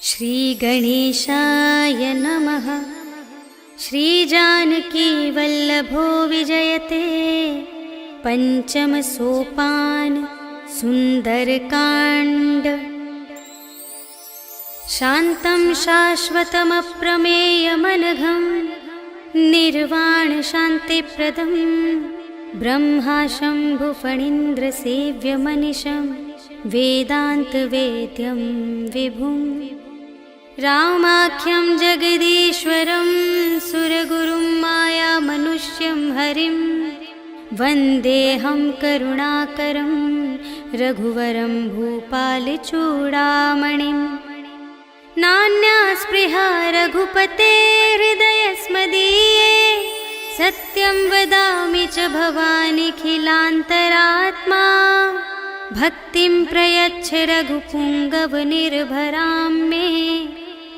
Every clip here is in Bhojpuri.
श्रीगणेशाय नमः। श्रीजानकीवल्लभो विजयते पंचम सोपान सुंदरकांड। शान्तं शाश्वतमप्रमेयमनघं निर्वाण शान्तिप्रदं ब्रह्मा शम्भुफणीन्द्रसेव्यमनिशं वेदान्तवेद्यं विभुं। रामाख्यं जगदीश्वरं सुरगुरुं मायामनुष्यं हरिं वन्देऽहं करुणाकरं रघुवरं भूपालचूडामणिं। नान्या स्पृहा रघुपते हृदयस्मदीये सत्यं वदामि च भवानिखिलान्तरात्मा। भक्तिं प्रयच्छ रघुपुङ्गवनिर्भरां मे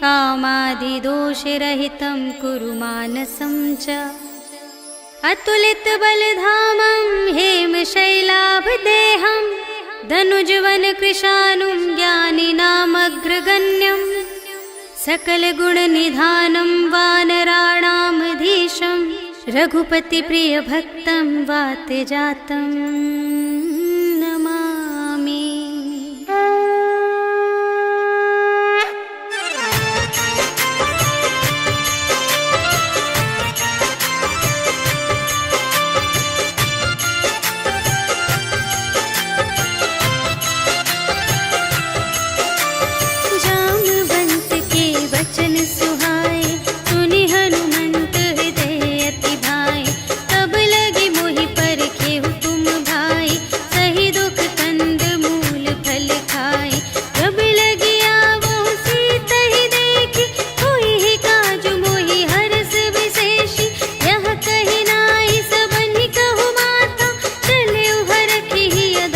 कामादिदोषरहितं कुरु मानसं च। अतुलितबलधामं हेमशैलाभदेहं धनुजवनकृशानुं ज्ञानिनामग्रगण्यं सकलगुणनिधानं वानराणामधीशं रघुपतिप्रियभक्तं वातजातं नमामि। जामवंत के वचन सुहाए सुनि हनुमंत हृदय अति भाए। तब लगे मोहि परखेहु तुम भाई सही दुख कंद मूल फल खाए। जब लगी आवो सीत ही देखी कोई ही काज मोहि हरस विशेषी। यह कही नाई सबनि कहु माता चले हरखी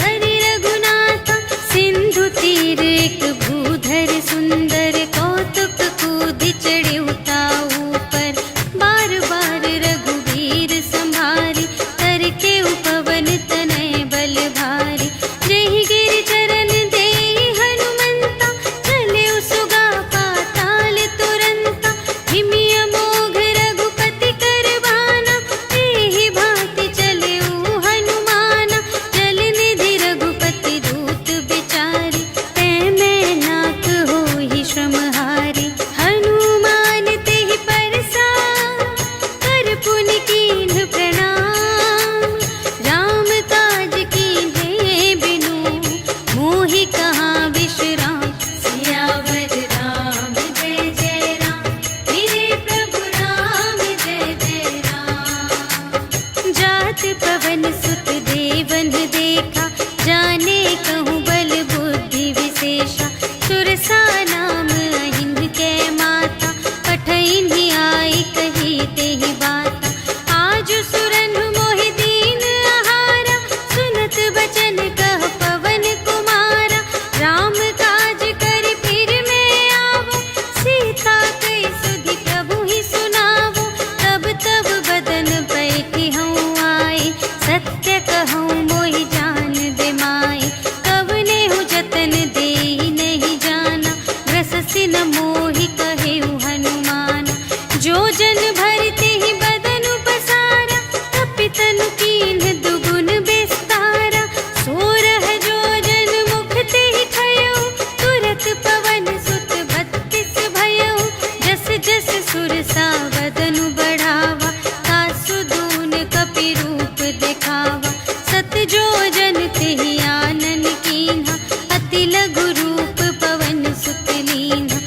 धरि रघुनाथा। सिंधु तीर एक भूधर सुंदर कौतुक कूदि चढ़े उताऊ पर। बार बार रघुवीर संभारी करके उपवन तनय बल भारी। जेहि गिरि चरण देहि हनुमंता चले सुगा पाताल तुरंता। हिमिय मोघ रघुपति कर बाना एहि भांति चले हनुमाना। जल निधि रघुपति दूत बिचारी तै मैं नाक होहि श्रमहारी। हनुमान तेहि परसा कर पुनि कीन्ह प्रणाम। राम काज कीन्हे बिनु मोहि कहाँ विश्राम। सियावर राम जय जय राम मेरे प्रभु राम जय जय राम। जात पवन सुत देवन देखा जाने कहूँ बल बुद्धि विशेषा। सुरसा नाम अहिंद कै माता पठइन्हि आई कही तेहि बाता। आज सुरन मोहि दीन आहारा सुनत बचन कह पवन कुमारा। राम काज करि फिर मैं आवो सीता कई सुधि प्रभु ही सुनावो। तब तब बदन बैठी हूँ आए सत्य कहूँ मोहि जान दे माए। कवने हूँ जतन देहि नहीं जाना ग्रससि न मोहि कहेउ हनुमाना। जो जन भरते ही बदन पसारा तपितनु कीन्ह दुगुन विस्तारा। सोरह जो जन मुख तेहि खयउ तुरत पवन सुत 32 भयउ। जस जस सुरसा बदनु बढ़ावा तासु दून कपि रूप दिखावा। सत जो जन तेहि आनन कीन्हा अति लघु रूप पवन सुत लीन्हा।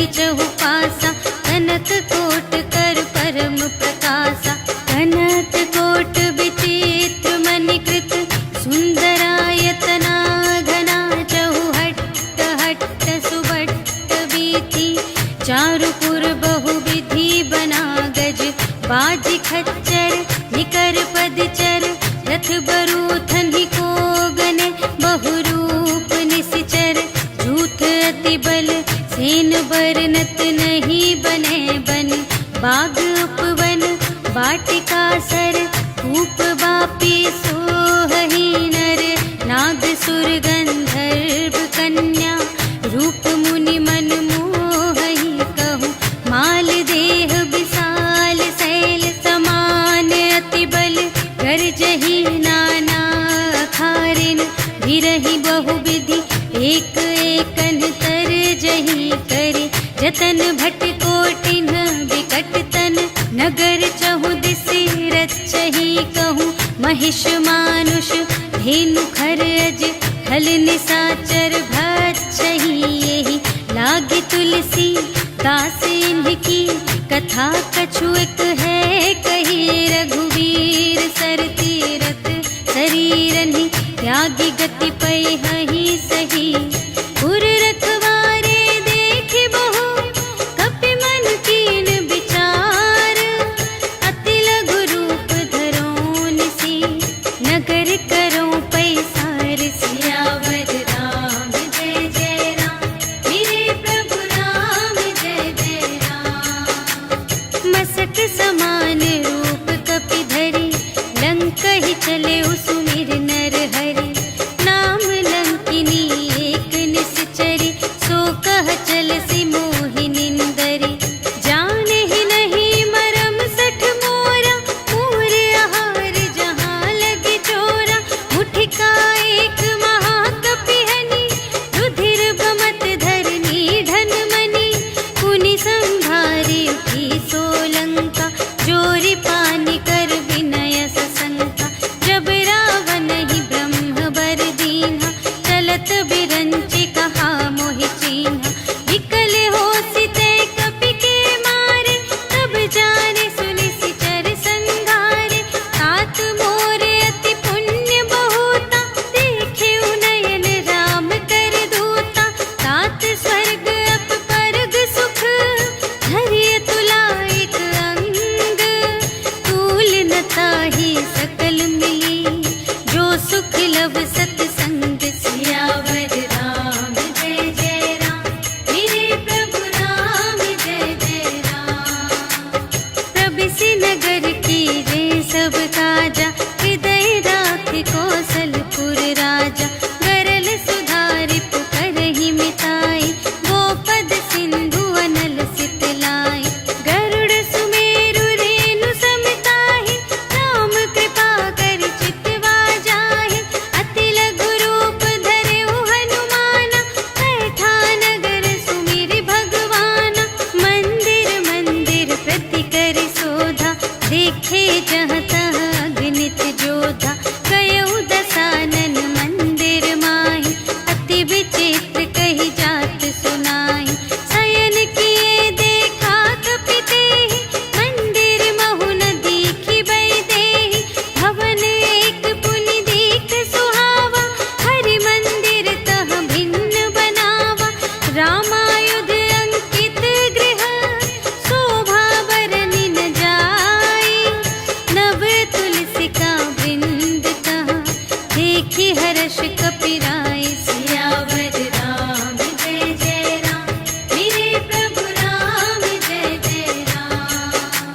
विधि चहु पासा, कनक कोट कर परम प्रकाशा। कनक कोट विचित्र मणिकृत, सुंदरायतना घना चहु हट्ट हट्ट सुबट्ट बीती। चारुपुर बहु विधि बना गज, बाज खच्चर निकर पदचर। रथ बरूथन ही को गने, बहुरूप निसिचर। झूठ अति बल सेन बरनत, नहीं बने बन बाग उपवन। वाटिका सर कूप बापी सोहही नर, नाग सुर गंधर्व कन्या। रूप मुनि मन मोहही कहूँ, माल देह विशाल शैल समान। अति बल गर्जही नाना अखारिन, भिरहि बहु विधि एक एकन तरजही करे। जतन भट कोटिन विकट तन, नगर चहु दिसि रचही कहूँ। महिष मानुष धेनु खर अज, हल निसाचर भक्षही यही। लागे तुलसी दास इनकी, कथा कछु एक है कही। रघुवीर सर तीरथ शरीरनि, त्यागी गति पै हहि सही। पुर रखवारे देखि बहु, कपि मन कीन विचार। अति लघु रूप धरो निसी, नगर करो पैसार। सियावर राम जय जय राम, मेरे प्रभु राम जय जय राम। मसक समान रूप कपि धरि, लंकहि चले सुमिर नर हरि। नाम लंकिनी एक निश्चरी, सो कह चल सी मोहि निंदरी। जाने ही नहीं मरम सठ मोरा, मोर आहार जहाँ लगी चोरा। मुठिका एक महाकपिहनि, रुधिर बमत धरनी धन मनी। पुनि संभारी उठी सोलंका, जोरी पानी कर विनय सशंका। जब रावण ही ब्रह्म बर दीन्हा, चलत बिरंचि कहा मोहि चीन्हा। विकल होसि तै कपि के मारे, तब जाने सुनि सिचर संघारे। तात मोरे अति पुण्य बहुता, देखे नयन राम कर दूता। तात स्वर्ग अप परग सुख, धरिय तुला एक अंग। तूल न ताहि सकल मिली, जो सुख लव सतसंग। सियावर राम जय जय राम, मेरे प्रभु राम जय जय राम। प्रबिसि नगर की रे सब काजा, हृदय राखि कौशलपुर राजा। गरल सुधारि पुकारहि मिताई, गोपद सिंधु अनल सितलाई। गरुड़ सुमेरु रेणु समताहि, राम कृपा कर चितवा जाहि। अति लघु रूप धरहु हनुमाना, बैठा नगर सुमिरि भगवाना। मंदिर मंदिर प्रति करि शोधा, देखे जहाँ तहाँ अगणित जोधा। कयहु दसानन मंदिर माहि, अति विचित्र कही जात सुनाहि। शयन किए देखा कपि तेहि, मंदिर महु न दीखि वैदेही। भवन एक पुनि दीख सुहावा, हरि मंदिर तह भिन्न बनावा। रामायुध अंकित गृह, शोभा बरनि न जाई। नव तुलसिका वृंद तहाँ, देखि हर्ष कपिराई। सियावर राम जय जय राम, मेरे प्रभु राम जय जय राम।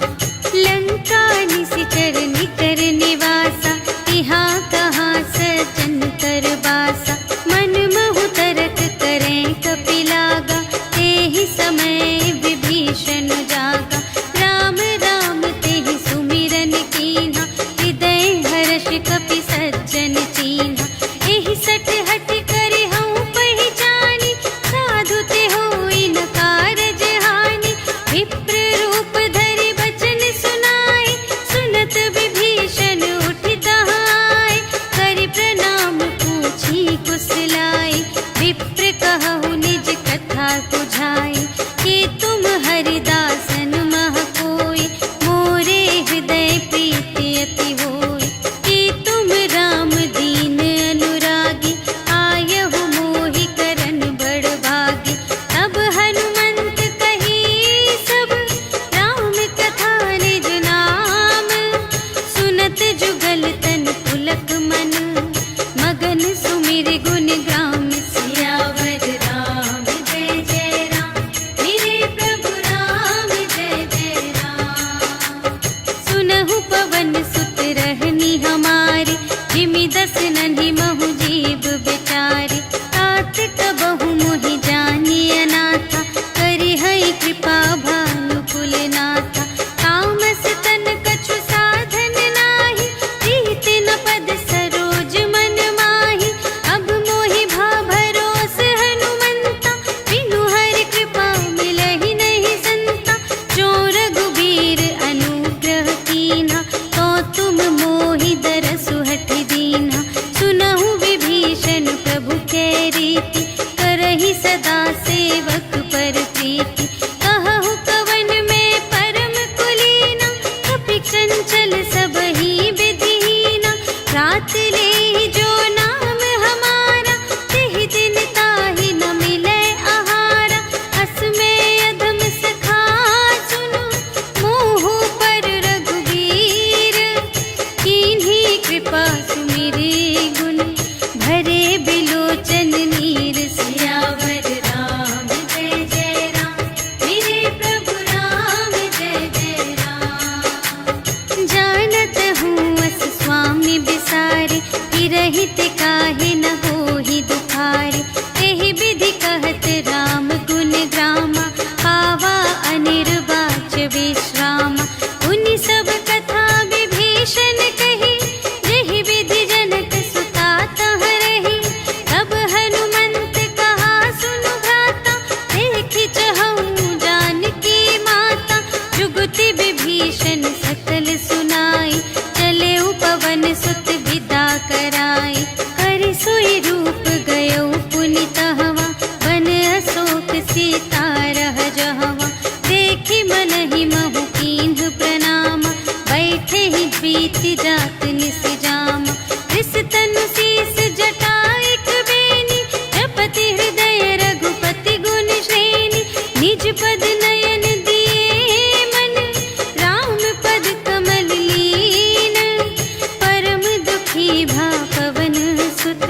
लंका निसिचर निकर निवासा, यहाँ कहाँ सजन कर बासा। मन महु तरक करें कपि लागा, तेहि समय विभीषण जागा। राम राम तेहि सुमिरन कीन्हा, हृदय हर्ष कपि सज्जन चीन्हा। एहि सठ हठ करि हऊँ पहिचानी, साधु ते होई न कारज हानि। विप्र रूप धरि बचन सुनाए, सुनत विभीषण उठि तहाय। करि प्रणाम पूछी कुशलाय, विप्र कहु निज कथा बुझाई। के सीता रह जहवा, देखी मन ही महु कीन्ह प्रणाम, बैठे ही बीती जात निस जाम। रिस तनु शीस जटाइक बेनी, जपति हृदय रघुपति गुण श्रेणी। निज पद नयन दिए मन, राम पद कमल लीन। परम दुखी भा पवन सुत,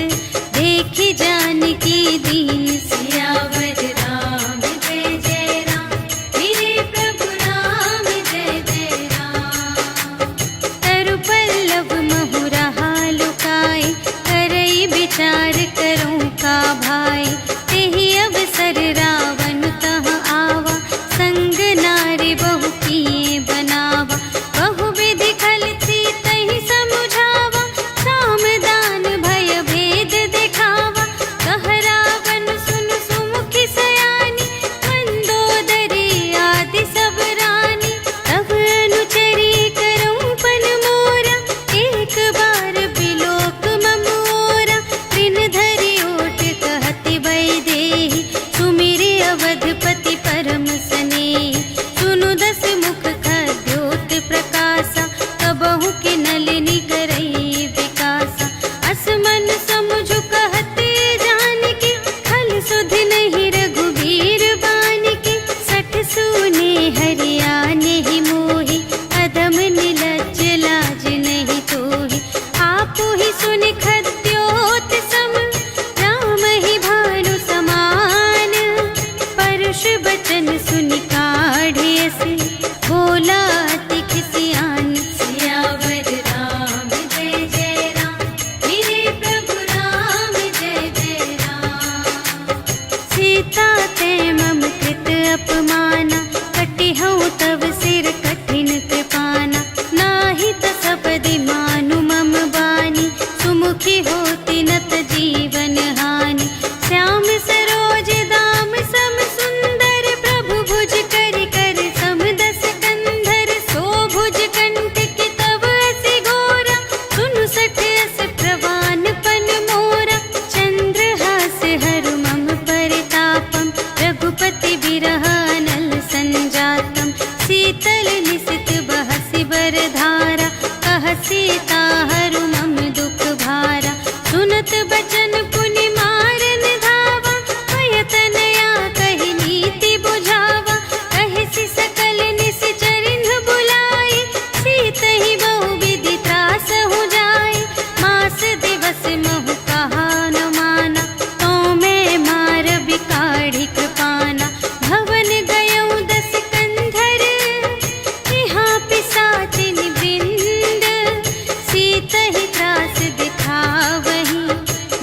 देखी जानकी दीन। सियावर राम जय जय राम, मेरे प्रभु राम जय जय राम। तरु पल्लव महु रहा लुकाई, करई विचार करूं का भाई। तेहि अवसर रावण तह आवा, संग नारी बहु किए बनावा। बहु विधि खल सीतहि समुझावा, साम दान भय भेद दिखावा। कह रावण सुन सुमुखी सयानी, मंदोदरी आदि सब रानी। तब अनुचरी करऊं पन मोरा, एक बार बिलोक मम ओरा। त्रिन धरि ओट कहति भय देहि, सुमिरि अवधपति परम स्नेहि। सुनु दस मुख खद्योत प्रकाशा, कबहु के नलिनी करई विकासा। असमन समुझु कहते जानकी, खल सुधि नहीं रघुबीर बानिकी। सठ सूने हरियाने ही मोहि, अधम निलज्ज लाज नहीं तोहि। आपु ही सुनि खद्योत सम, राम ही भानु समान। परुष बचन सुनि काढ़े से, बोला अति खिसियान। सियावर राम जय जय राम, मेरे प्रभु राम जय जय राम। सीता ते मम कृत अपमाना, कटिहउँ तव सिर कठिन कृपाना। नाही त सपदि मानु मम बानी, सुमुखी होती नत जीवन हानि। श्याम सरोज दाम सम सुंदर, प्रभु भुज करि कर सम दस कंधर। सो भुज कंठ की तब असि घोरा, सुनु सठ अस प्रवान पन मोरा। चंद्रहास हरु मम परितापम, रघुपति बिरह अनल संजातम। शीतल निसित बहसि बरधारा, कह सीता हरु मम दुख भारा। सुनत बचन पुनि मारन धावा, भय तनया कहि नीति बुझावा। कहिसि सकल निश्चरिन्ह बुलाई, सीतहि बहु विधि त्रासहु जाई। मास दिवस महु कहा न माना, तो मैं मार बिकाढ़ी कृपाना। भवन गयऊँ दस कंधर, यहाँ पिशाचिन वृंद। सीतहि त्रास दिखावही,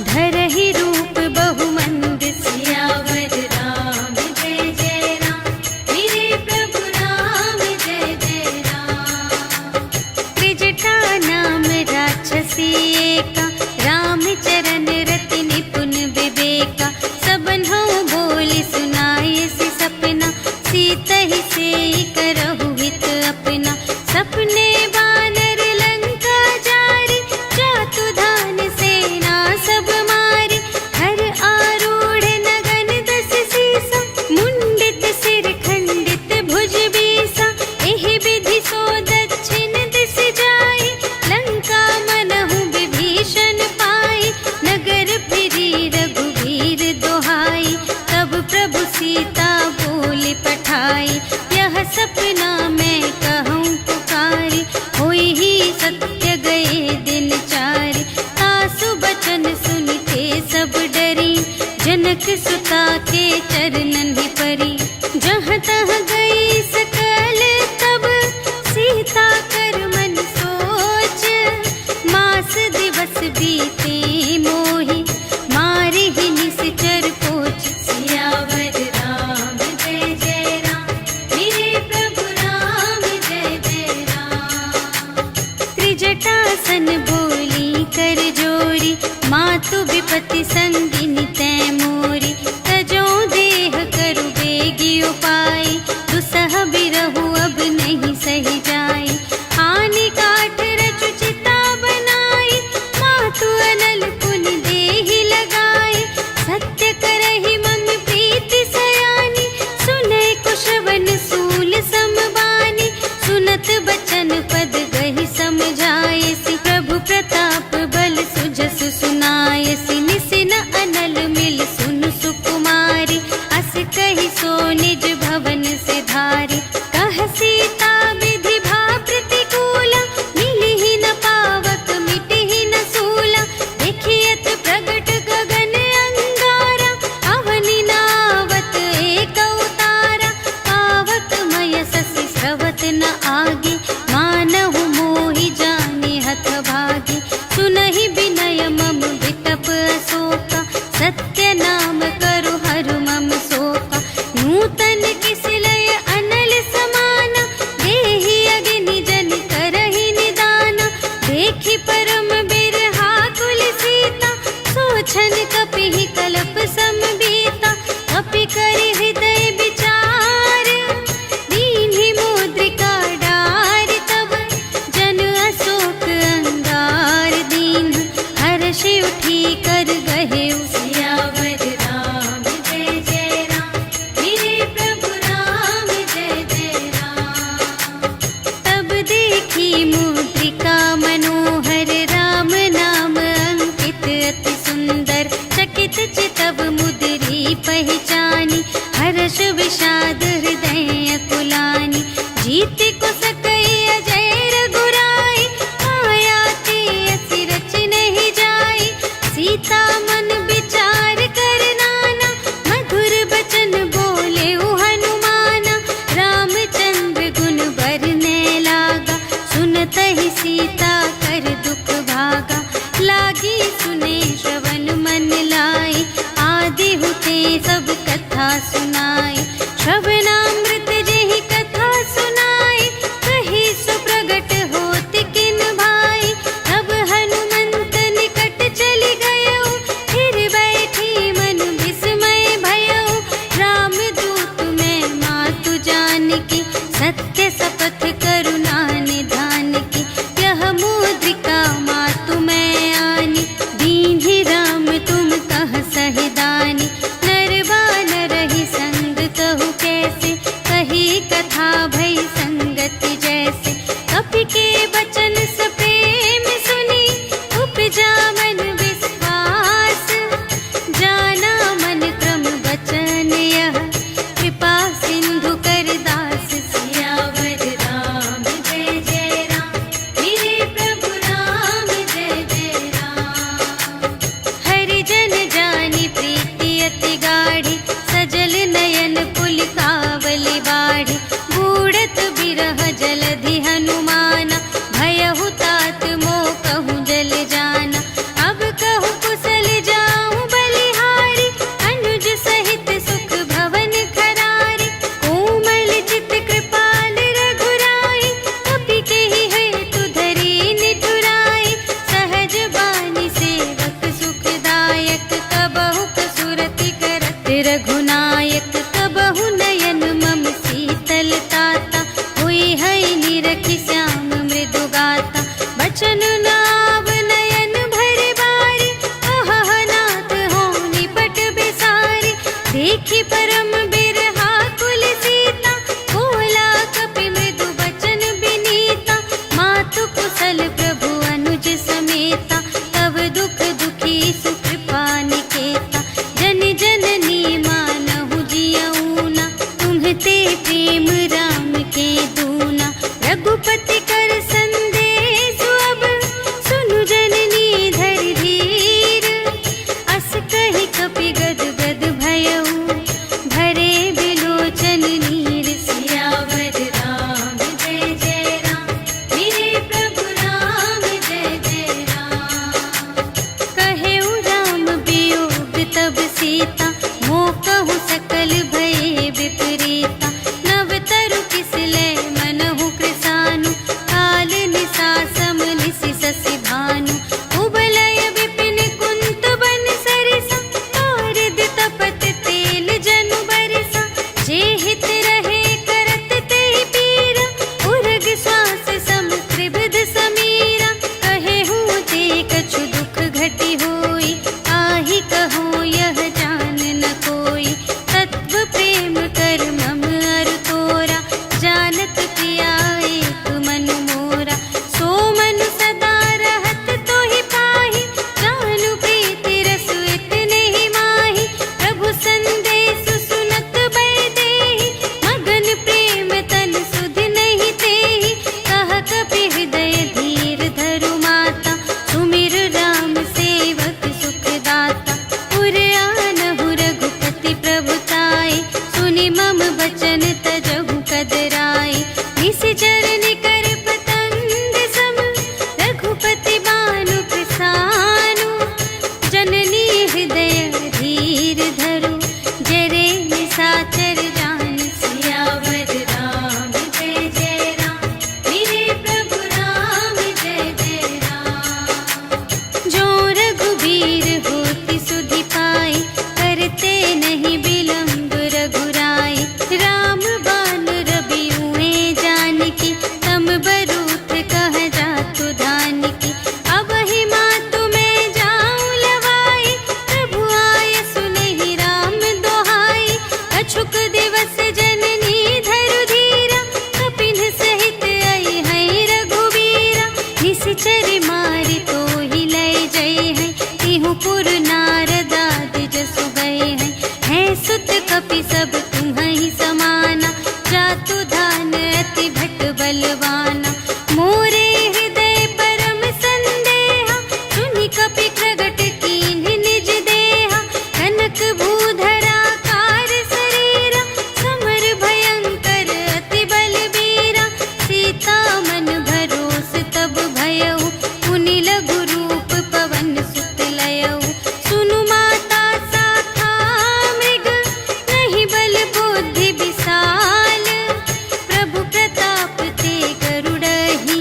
धरहि रूप बहु मंद। सियावर राम जय जय राम, मेरे प्रभु राम जय जय राम। त्रिजटा नाम राक्षसी एका, रामचरण रति निपुण विवेका। सबन्हु बोली सुनाए सपना, सीतहि सेई करहु हित अपना। सपने बानर लंका जारी, जातु धान सेना सब मारी। हर आरूढ़ नगन दस सीसा, मुंडित सिर खंडित भुज बीसा। एहि विधि सो दक्षिण दिस जाई, लंका मनहु विभीषण पाई। नगर फिरी रघुवीर दोहाई, तब प्रभु सीता बोली पठाई। यह सपना मैं कहूँ पुकारी, होई ही सत्य गए दिन चारि। तासु बचन सुनते सब डरी, जनक सुता के चरणन ही परी। जहाँ तहाँ गई सकल तब, सीता कर मन सोच। मास दिवस बीते मोहि, मारे ही निश्चर पोच। सियावर राम जय जय राम, मेरे प्रभु राम जय जय राम। त्रिजटासन बोली कर जोरी, मातु विपति संगिनी तै मोरी। तजो देह करु बेगी उपाय, दुसह बिरहु अब नहीं सही जाई। हानि काठ रचु चिता बनाई, मातु अनल पुनि देहि लगाई। सत्य करहि मम प्रीति सयानी, सो निज भवन से धारे। कह सीता विधि भा प्रतिकूला, मिली ही न पावक मिटी ही न सूला। देखियत प्रगट गगन अंगारा, अवनि नावत एक उतारा। पावक मय ससि स्रवत न आगे, मानहु मोहि जाने हथ भागे। सुनहि विनय मम विटप अशोका, सत्य नाम करु हरु मम शोका। नूतन किस लय अनल समाना, देहि अग्नि जन करहि निदाना। देखि परम बिरहा कुल सीता, सोछन कपिहि कलप समबीता। कपि करि हृदय विचार, दीन्हि मुद्रिका डार। तब जन अशोक अंगार दीन, हर्षि उठी कर गहे सियावर राम जय जय राम। मेरे प्रभु राम जय जय राम। तब देखी मुद्रिका मनोहर, राम नाम अंकित अति सुंदर। चकित चितव मुद्री पहचानी, हर्ष विषाद हृदय कुलानी। जीत को सकई अजय रघुराई, माया ते असि रच नहीं जाई। सीता मन विचार कर नाना, मधुर बचन बोले हनुमाना। रामचंद्र गुण बरने लागा, सुनतहि सीता कर दुख भागा। लागी सुने श्रवण मन लाई, आदि हुते सब कथा सुनाई। श्रवणामृत जेहि कथा सुनाई, कही सो प्रगट होत किन भाई। तब हनुमंत निकट चली गयो, फिर बैठी मन विस्मय भयो। राम दूत मैं मातु जानकी, सत्य शपथ करुणा निधान की। यह मुद्रिका मातु मैं आनी, दीन्हि राम तुम कह सहि दानी। नर बानर ही संग कहु कैसे, कही कथा भई संगति जैसे। कपि के बचन सप्रेम सुनी, उपजा मन विश्वास। जाना मन क्रम बचन यह, कृपा सिंधु कर दास। सियावर राम जय जय राम, मेरे प्रभु राम जय जय राम। हरि जन जानी प्रीति अति गाढ़ी, सजल नयन पुलिकावली बाढ़ी। बूढ़ बचन तजहु कदराए, निशिचर निकर पतंग सम, रघुपति बानु प्रसानु, जननी हृदय धीर धरु, जरे निशाचर जान सियावर राम जय जय राम, मेरे प्रभु राम जय जय राम। जो रघुबीर होति सुधि पाए, करते नहीं विलंब रघुराई, राम बान रवि हुए जानकी, तम बरूथ कह जातु धानकी। अब ही मातु मैं जाऊं लवाई, प्रभु आय सुनहि राम दोहाई, अछुक दिवस जननी धरु धीरा, कपिन सहित आई है रघुवीरा। निशिचर मारि तोहि लय जय है, तिहु पुर नारद आदि जसु गए हैं। है सुत कपि सब तुम्हि समाना, जातु धान अति भट बलवाना। मोरे हृदय परम संदेहा, सुनि कपि प्रगट कीन्ह निज देहा। कनक भूधरा कार शरीरा, समर भयंकर अति बलबीरा। सीता मन भरोस तब भयउ, पुनि लघु रूप पवन सुत लयउ। सुनु माता साखा मृग, नहीं बल बुद्धि विशाल। प्रभु प्रताप ते गरुड़हि,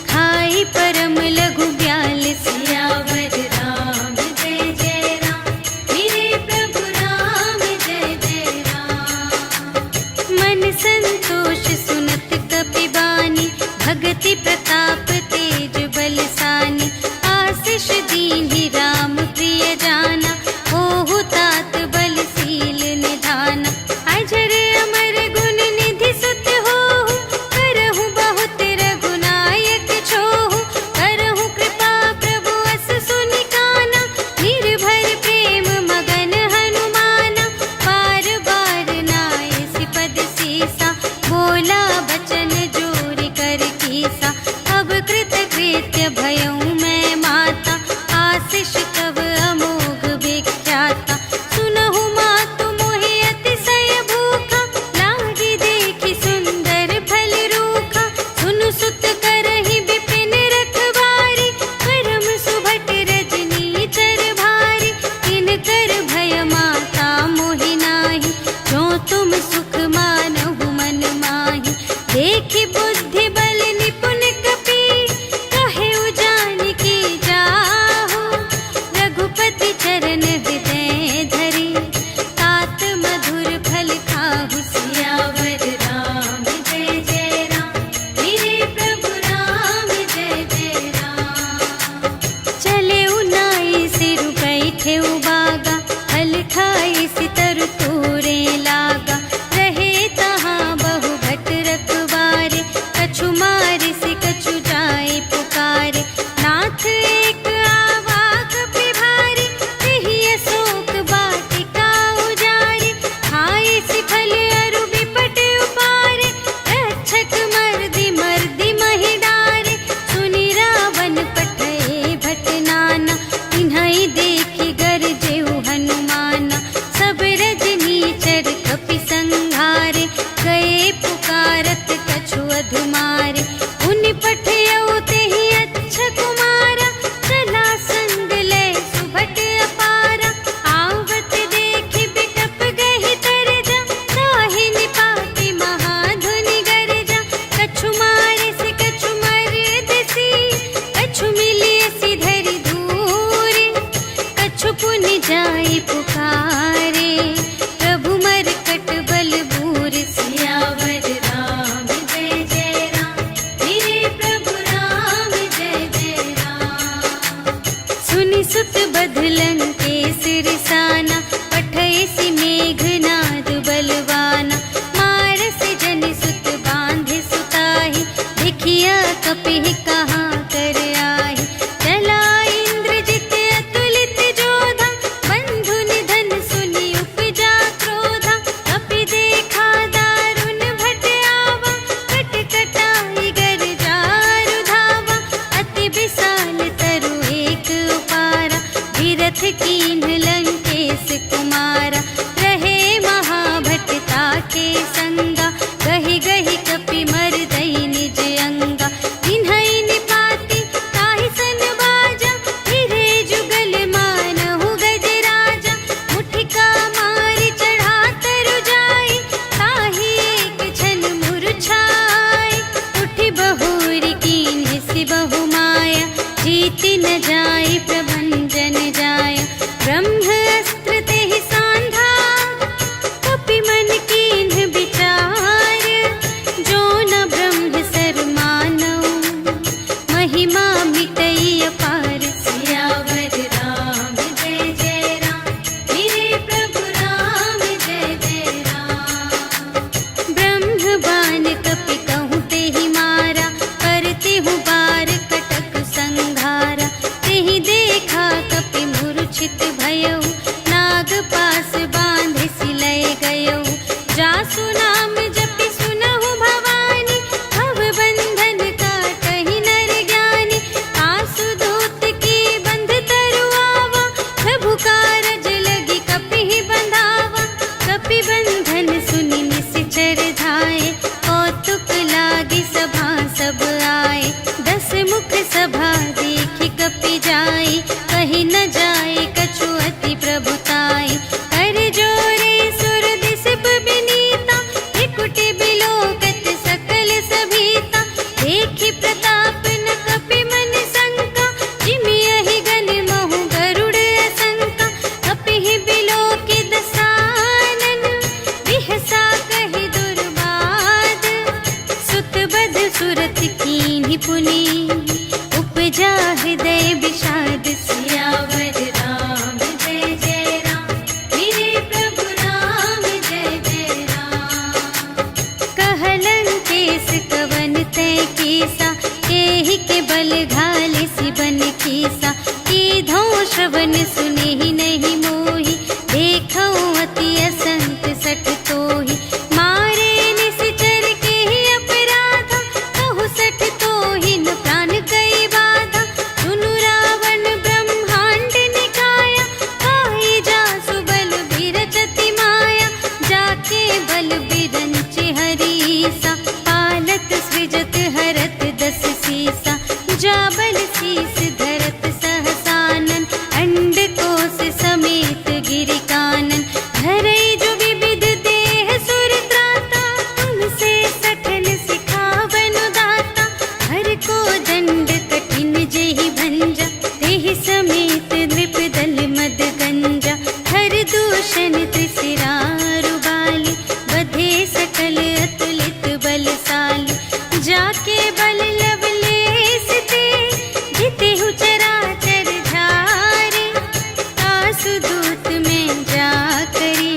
खाई परम लघु ब्याल। सियावर राम जय जय राम, मेरे प्रभु राम जय जय राम। मन संतोष सुनत कपि बानी, भगति प्रताप तेज बलसानी। आशीष दीन्हि राम प्रिय जाना, होहु तात बलशील निधाना। अजर अमर गुण निधि सुत होहु, करहु बहुत रघुनायक छोहु। करहु कृपा प्रभु अस सुनि काना, निर्भर प्रेम मगन हनुमाना। बार बार नाय सिपद सीसा, बोला बचन जोरि कर कीसा। अब कृत कृत्य भयउ मैं माता, आशीष तब अमोघ विख्याता। सुनहु मातु मोहि अतिशय भूखा, लागी देखि सुंदर फल रूखा। सुनु सुत करहि विपिन रखवारी, परम सुभट रजनी चर भारी। तिनकर भय माता मोहि नाही, जो तुम सुख मानहु मन माही। देखि बुद्धि बल निपुण कपि, कहे जानकी जाहु। रघुपति चरण हृदय धरि, तात मधुर फल खाहु। सियावर राम जय जय राम, मेरे प्रभु राम जय जय राम। चले उनाई सिरु बैठे बागा, फल खाई सितर तोरे लागा। रहे तहाँ बहु भट रखवारे, कछु मारि से कछु जाए पुकारे। नाथ एक आवा कपि भारी, तिहि अशोक वाटिका उजारी। खाए सि फल अरु बिपट उपारे, रक्षक मर्दि मर्दि महि डारे। सुनि रावण पठए भट नाना, तिन्हइ देखि गरजेउ हनुमाना। सब रजनीचर कपि संघारे, गए पुकारत कछु अधुमारे। उनि पठयउ तेहि अच्छा कुमारा, चला संग लय सुभट अपारा। आवत देखि बिटप गहि तरजा, ताहि निपाति महाधुनि गरजा। कछु मारे से कछु मरदसी, कछु मिलिय सि धरि धूरे। कछु पुनि जाई पुकारे, प्रभु मरकट बल बूर। सियावर राम जय जय राम, पुनि उपजा हृदय विषाद। सियावर राम जय जय राम, मेरे प्रभु राम जय जय राम। कहलन केस कवन तय कीसा, केहि के बल घाले सिबन कीसा। कीधो श्रवण सुने ही नहीं मोहि, देखो अति असंत सठ तोहि। मारे निश्चर के ही अपराधा, कहु सठ तोहि न प्राण कई बाधा। सुनु रावण ब्रह्मांड निकाया, काई जासु बल बिरचति माया। जाके बल बिरंच हरीसा, पालत सृजत हरत दस सीसा। जा बल शीस धरत सहसानन, अंड कोश समेत गिरि कानन। धरई जो विविध देह सुर त्राता, तुमसे सठन सिखावन दाता। हर को दंड कठिन जेहि भंजा, तेहि समेत नृप दल मद गंजा। हर दूषण त्रिशिरारु बाली, बधे सकल अतुलित बलशाली। जाके बल लवलेस ते, जितेहु चराचर झारे। आसु दूत में जा करी,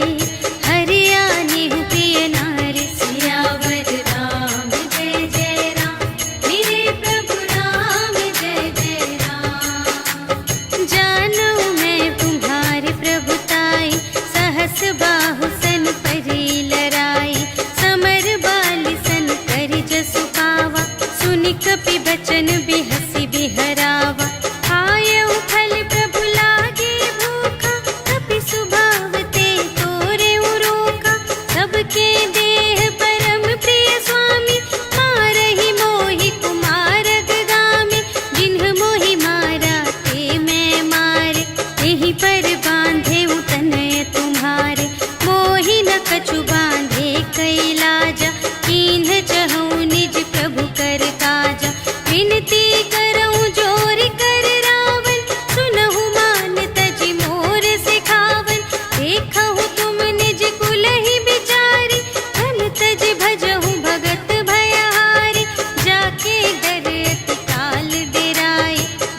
हरियानेहु प्रिय नारी। सियावर राम जय जय राम, मेरे प्रभु राम जय जय राम। जानू मैं तुम्हारी प्रभुताई, सहस बाहु सन परी लराई। समर बाली सन करि जसु पावा, सुनि कपि बचन बिहसि बिहरावा। खायउ फल प्रभु लागे भूखा, कपि सुभाव ते तोरेउ रोका। सबके देह परम प्रिय स्वामी, मारहि मोहि कुमारग गामी। जिन्ह मोहि मारा ते मैं मारे, तेहि पर बांधे तनय तुम्हारे। मोहि न कछु बांधे कैलाजा, कीन्ह चहु निज प्रभु कर काजा। विनती करऊं जोरि कर रावण, सुनहु मान तजि मोर सिखावन। देखहु तुम निज कुलहि बिचारी, धन तजि भजहु भगत भयहारी। जाके डर अति काल डेराए,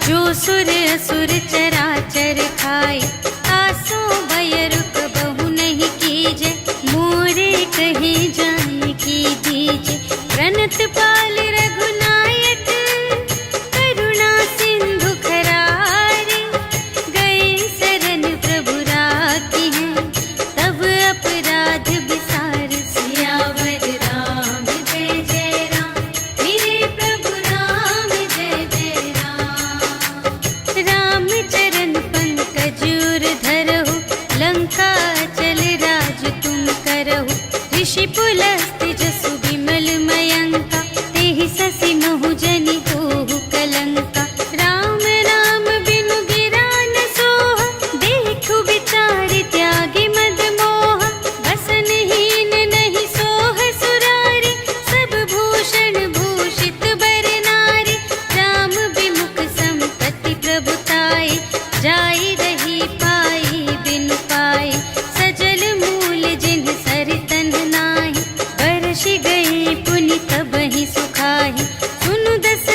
जो सुर असुर चराचर खाए। आसो भय रुक बहु नहीं कीजे, मोरे कहे जाए की दीजे। प्रणत पाल रघुनायक, करुणा सिंधु खरारे। गए शरण प्रभु राखी हैं, तब अपराध बिसार। सियावर राम जय जय राम, मेरे प्रभु राम जय जय राम। राम चरण पंकज उर धरहु, लंका चल राज तुम करहु। ऋषि पुलस्त्य जसु विमल मयंका, तेहि ससि महु जनि होहु कलंका। राम नाम बिनु गिरा न सोहा, देखु विचारि त्यागी मद मोहा। बसनहीन नहीं सोह सुरारी, सब भूषण भूषित बर नारी। राम विमुख संपत्ति प्रभुताई, जाई रही पाई बिनु पाई। सजल मूल जिन्ह सरितन नाही, बरषि गए पुनि तबहि सुखाहि। सुनु दस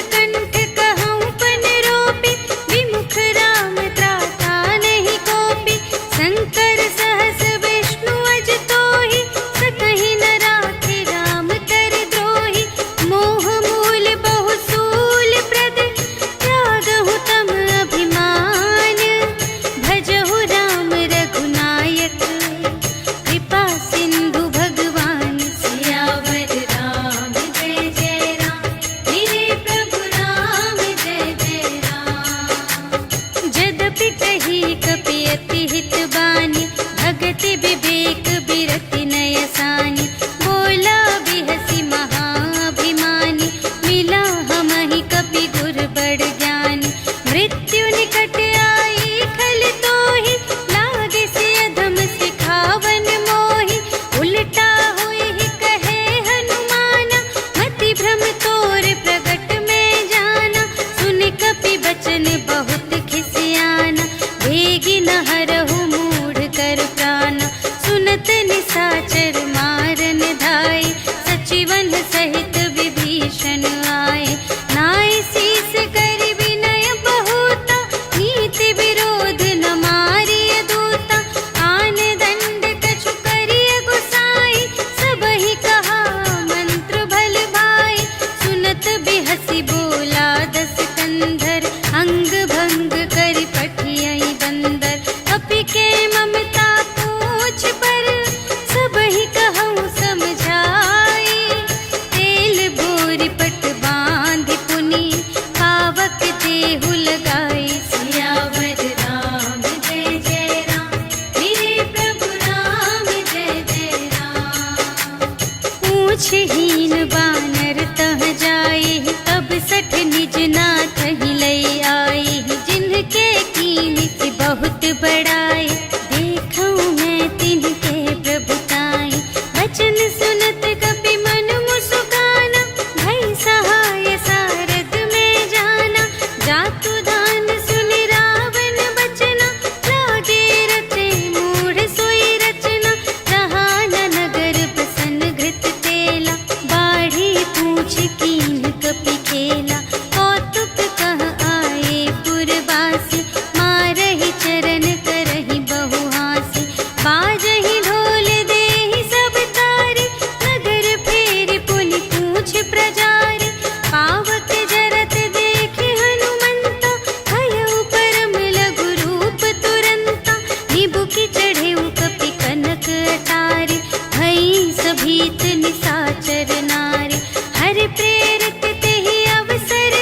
पूछहीन बानर तह जाए, तब सठ निज नाथ ही लई आए। जिनके कीमत बहुत बड़ाए, देखूं मैं तिनके प्रभुताई। वचन सुनत कपि मन मुस्काना, भई सहाय सारद में जाना। जातु दान सुनि रावण बचना, लागे रचे मूढ़ सोई रचना। रहा न नगर प्रसन्न घृत तेला, बाढ़ी पूछ कीन कपि खेला। कौतुक कह आए पुरवासी, मारहि चरण करहि बहु हासी। बाजहि ढोल देहि सब तारी, नगर फेरि पुनि पूछ प्रजारी। पावक जरत देखे हनुमंता, भयउ परम लघु रूप तुरंता। निबुकि चढ़ेउ कपि कनक अटारी, भई सभीत निसाचर नारी। हरि प्रेरित तेहि अवसर,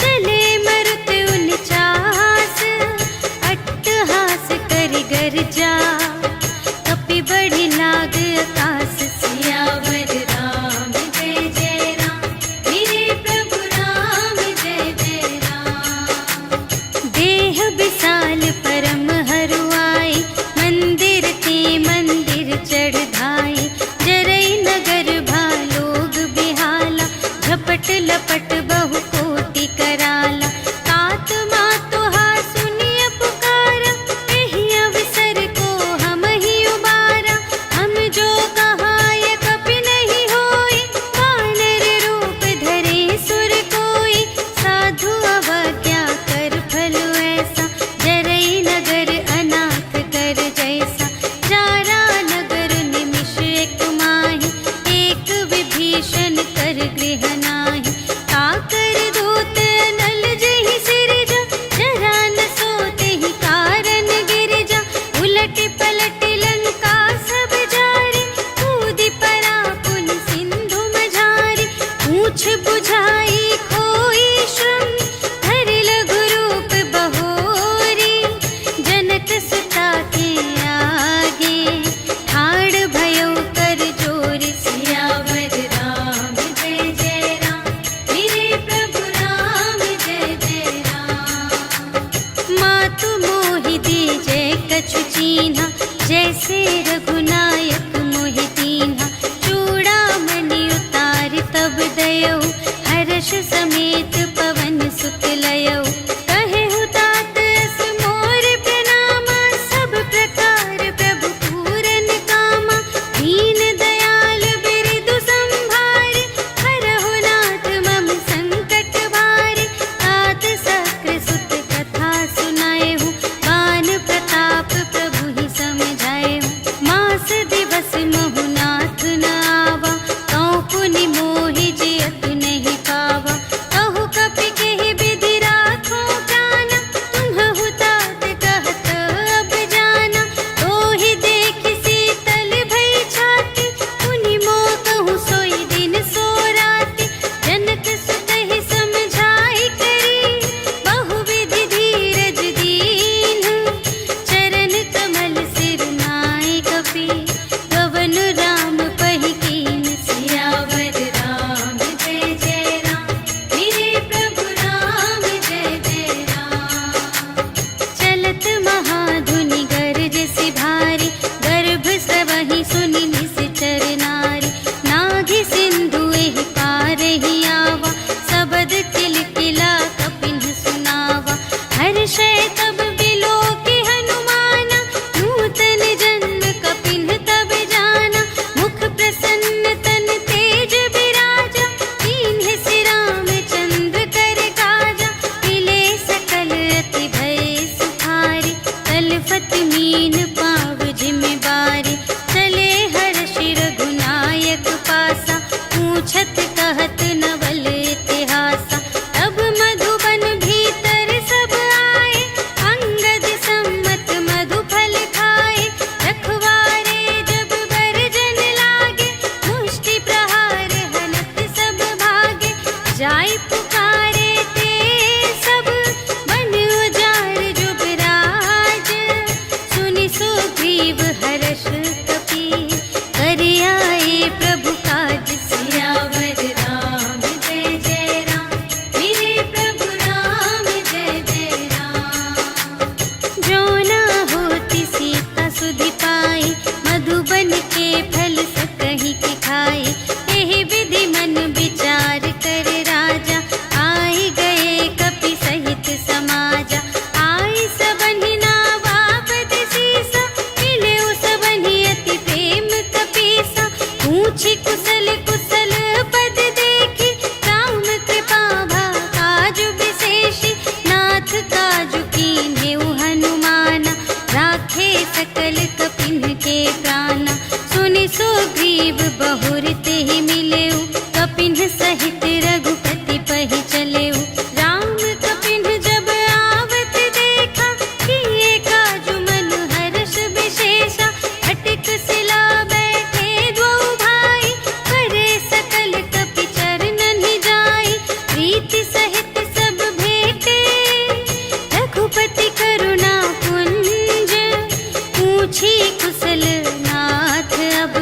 चले मरुत उनचास। अट्टहास करि गर्जा, कपि बढ़ि लाग आकाश। सियावर राम जय जय राम, मेरे प्रभु राम जय जय राम। देह विशाल परम हरुआई, मंदिर ते मंदिर चढ़ धाई। जरई नगर भालोग बिहाला, झपट लपट बहु कोटि कराला। तात मातु हा सुनिय पुकारा, एहि अवसर को हम ही उबारा। हम जो कहाय कपि नहीं होई, वानर रूप धरे सुर कोई। साधु अवज्ञा कर फल ऐसा, जरई नगर अनाथ कर जैसा। जारा नगर निमिष एक माहि, एक विभीषण कर गृह नाही। काकर दूत नल जहि सिरजा, जरा न सोतेहि कारण गिरजा। उलट पलट लंका सब जारी, कूदि परा पुनि सिंधु मझारी। पूछ बुझाई खोई श्रम, धरि लघु रूप बहोरी। जनक सुता के आगे, ठाड़ भयउ कर जोरी। सियावर राम जय जय राम, मेरे प्रभु राम जय जय राम। मातु मोहि दीजै कछु चीन्हा, जैसे रघुनायक मोहि दीन्हा। चूड़ामणि उतारि तब दयौ, हर्ष समेत पवन सुत लयौ। कहेहु तात अस मोर प्रणामा, सब प्रकार प्रभु पूरन कामा। दीन दयाल बिरदु संभारे, हरहु नाथ मम संकट भारे। तात सक्र सुत कथा सुनाएहु, गान प्रताप प्रभु ही समझाएहु। मास दिवस महु नाथ न आवा, तौ पुनि मोहि जियतु नहीं पावा। कहु कपि केहि विधि राखो प्राणा, तुम्हहु तात कहत अब जाना। तोहि देखि शीतल भई छाती, पुनि मोह कहूँ सोई दिन सो राति। जनक सुतहि समझाई करी, बहु विधि धीरज दीन्ह। चरण कमल सिर नाय कपि, गवन राम पहि कीन। सियावर राम जय जय राम, मेरे प्रभु राम जय जय राम। चलत महाधुनि गरजसि भारी, गर्भ स्रवहि सुनि निश्चर नारी। नाघि सिंधु एहि पार ही आवा, सबद किलकिला कपिन्ह सुनावा। हर्षै तब बिलोकि हनुमाना, नूतन जन्म कपिन्ह तब जाना। मुख प्रसन्न तन तेज बिराजा, कीन्ह सि रामचंद्र कर काजा। मिले सकल अति भय सुखारी, तलफत मीन पाव जिम बारी। चले हर्षि रघुनायक पासा, पूछत कहत नवल इतिहासा। तब मधुबन भीतर सब आए, अंगद सम्मत मधु फल खाए। रखवारे जब बरजन लागे, मुष्टि खाए। यही विधि मन विचार कर राजा, आए गए कपि सहित समाजा। आई सबनि नावापद सीसा, मिले सबनि अति प्रेम कपीसा। पूछी कुशल कुशल पद देखी, राम कृपा भा काजु विशेषी। नाथ काजु कीन्हेउ हनुमाना, राखे सकल कपिन के प्राणा। सुनि सुग्रीव बहुर तेहि मिलेउ, कपिन सहित रघुपति पहि चलेउ। राम कपिन जब आवत देखा, किए काजु मन हर्ष विशेषा। खटिक शिला बैठे द्वौ भाई, करे सकल कपि चरणन जाई। प्रीति सहित सब भेटे, रघुपति करुणा पुंज। पूछी कुशल नाथ अब,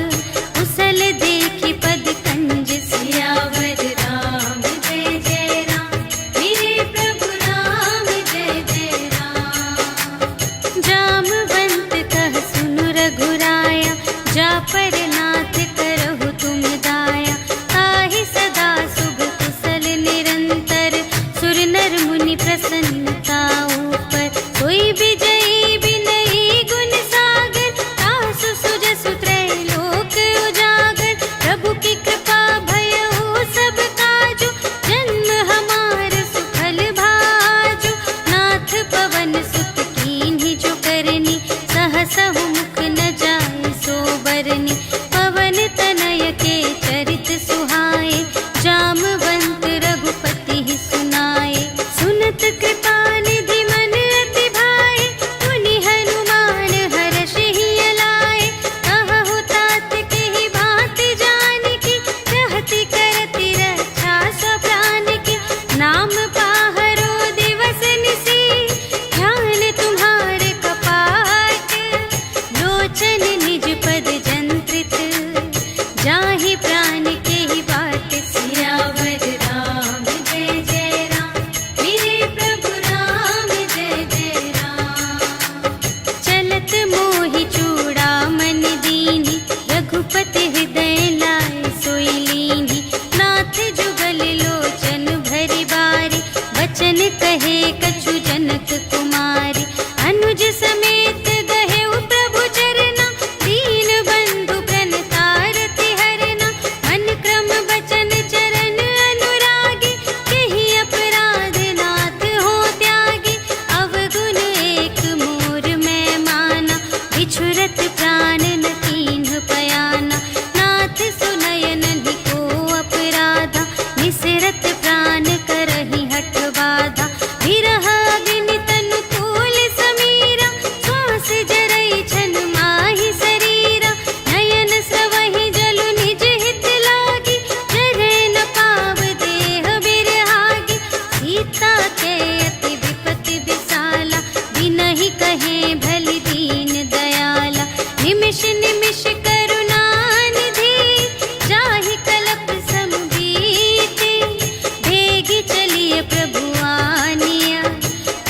कुशल देखी पद कंज। सियावर राम जय जय राम, मेरे प्रभु राम जय जय राम। जामवंत कह सुनु रघुराया, जा पर नाथ करहु तुम दाया। ताहि सदा शुभ कुशल निरंतर, सुर नर मुनि प्रसन्नता ऊपर। सोई विजयी विनयी गुण सागर, तासु सुजसु त्रैलोक उजागर। प्रभु की कृपा भयउ सब काजु, जन्म हमार सुफल भाजु। नाथ पवन सुत कीन्ही जो करनी, सहसहु मुख न जाय सो बरनी। पवन तनय के चरित सुहाए, जामवंत रघुपति ही सुनाए। सुनत कृपा निधि मन अति भाए, मुनि हनुमान हर्षि लाए। कहु तात केहि बात जानकी, रहति करति रक्षा सब प्राण की। नाम पाहरो दिवस निसी, ध्यान तुम्हारे कपाट। लोचन निज पद जंत्रित, जाहि प्राण केहि बाट। सियावर राम जय जय राम, मेरे प्रभु राम जय जय राम। चलत मोहि चूड़ामणि दीन्हि, रघुपति हृदय लाए सोई लीन्हि। नाथ जुगल लोचन भरि बारी, वचन कहे कछु जनक कुमारी। अनुज समेत गहेउ प्रभु चरना, दीन बंधु प्रणतारति हरना। मन क्रम बचन चरण अनुरागी, केहि अपराध नाथ हो त्यागी। अवगुण एक मोर मैं माना, बिछुरत प्राण न कीन्ह पयाना। नाथ सुनयन को अपराधा, निसरत प्राण करहि हठ बाधा। विरह अग्नि तनु तूल समीरा, श्वास जरई छन माहि शरीरा। नयन स्रवहि जलु निज हित लागी, जरै न पाव देह बिरहागी। सीता के अति विपति विसाला, बिनहि कहे भलि दीन दयाला। निमिष निमिष करुणा निधि, जाहि कलप सम बीति। भेगी चलिए प्रभु आनिया,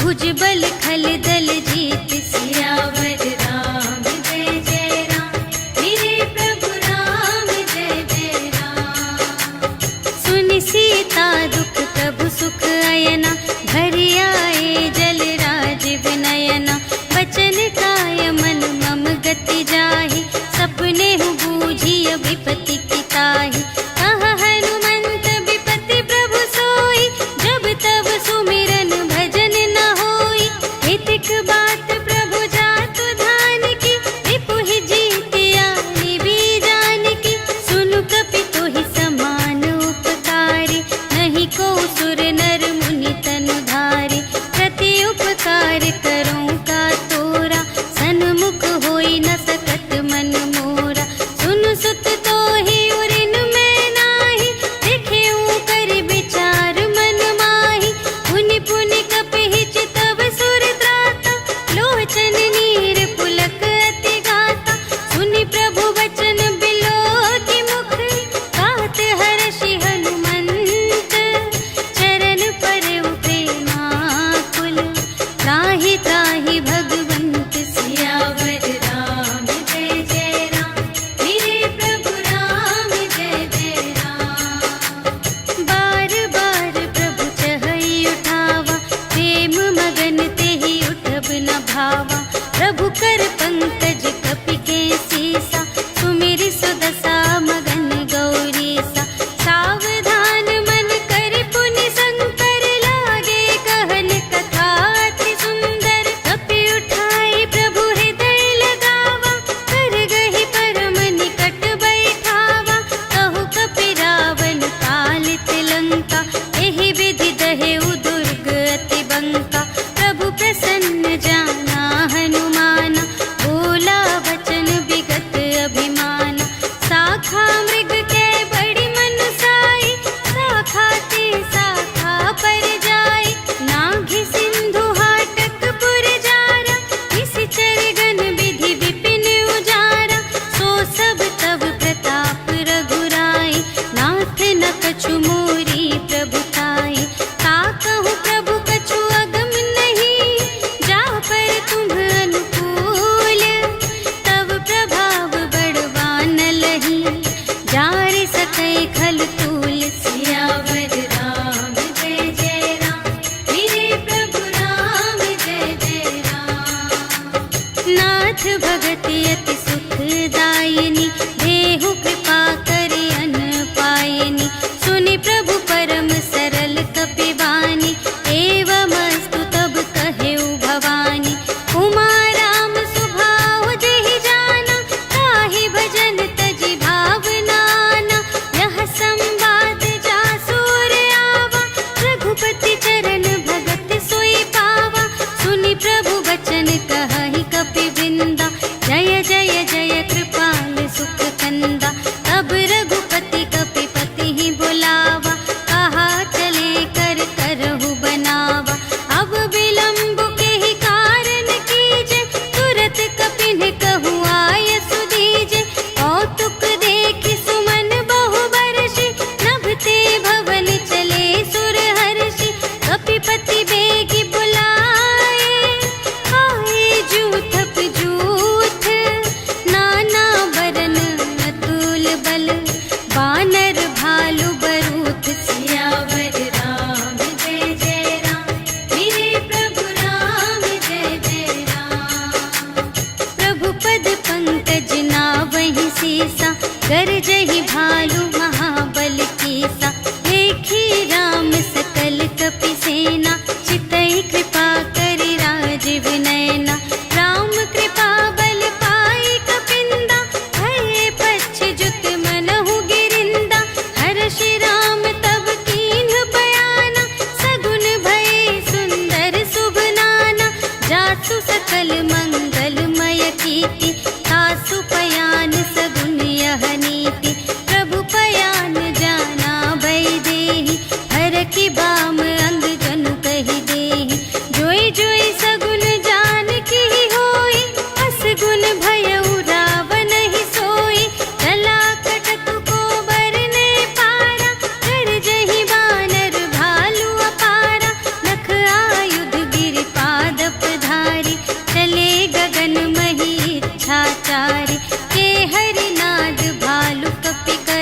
भुजबल खल दल जीत। सियावर राम जय जय राम, मेरे प्रभु राम जय जय राम। सुनि सीता दुख प्रभु सुख अयना, घरि आए जल राज विनयना। बचन काय मन मम गति जाहि, सपने हु बूझिय विपति की ताहि। कहा हनुमंत विपति प्रभु सोई, जब तब सुमिरन भजन न होई। हितिक बात प्रभु जातु धान की, रिपु ही जीतिया निबी जान की। सुनु कपि तोहि समान उपकारी, नहीं को सुर नर मुनि तनु धारी। प्रति उपकार करूं का तोरा, सन्मुख होई न सकत मन मोरा। सुन सुत तोहि उरिन मैं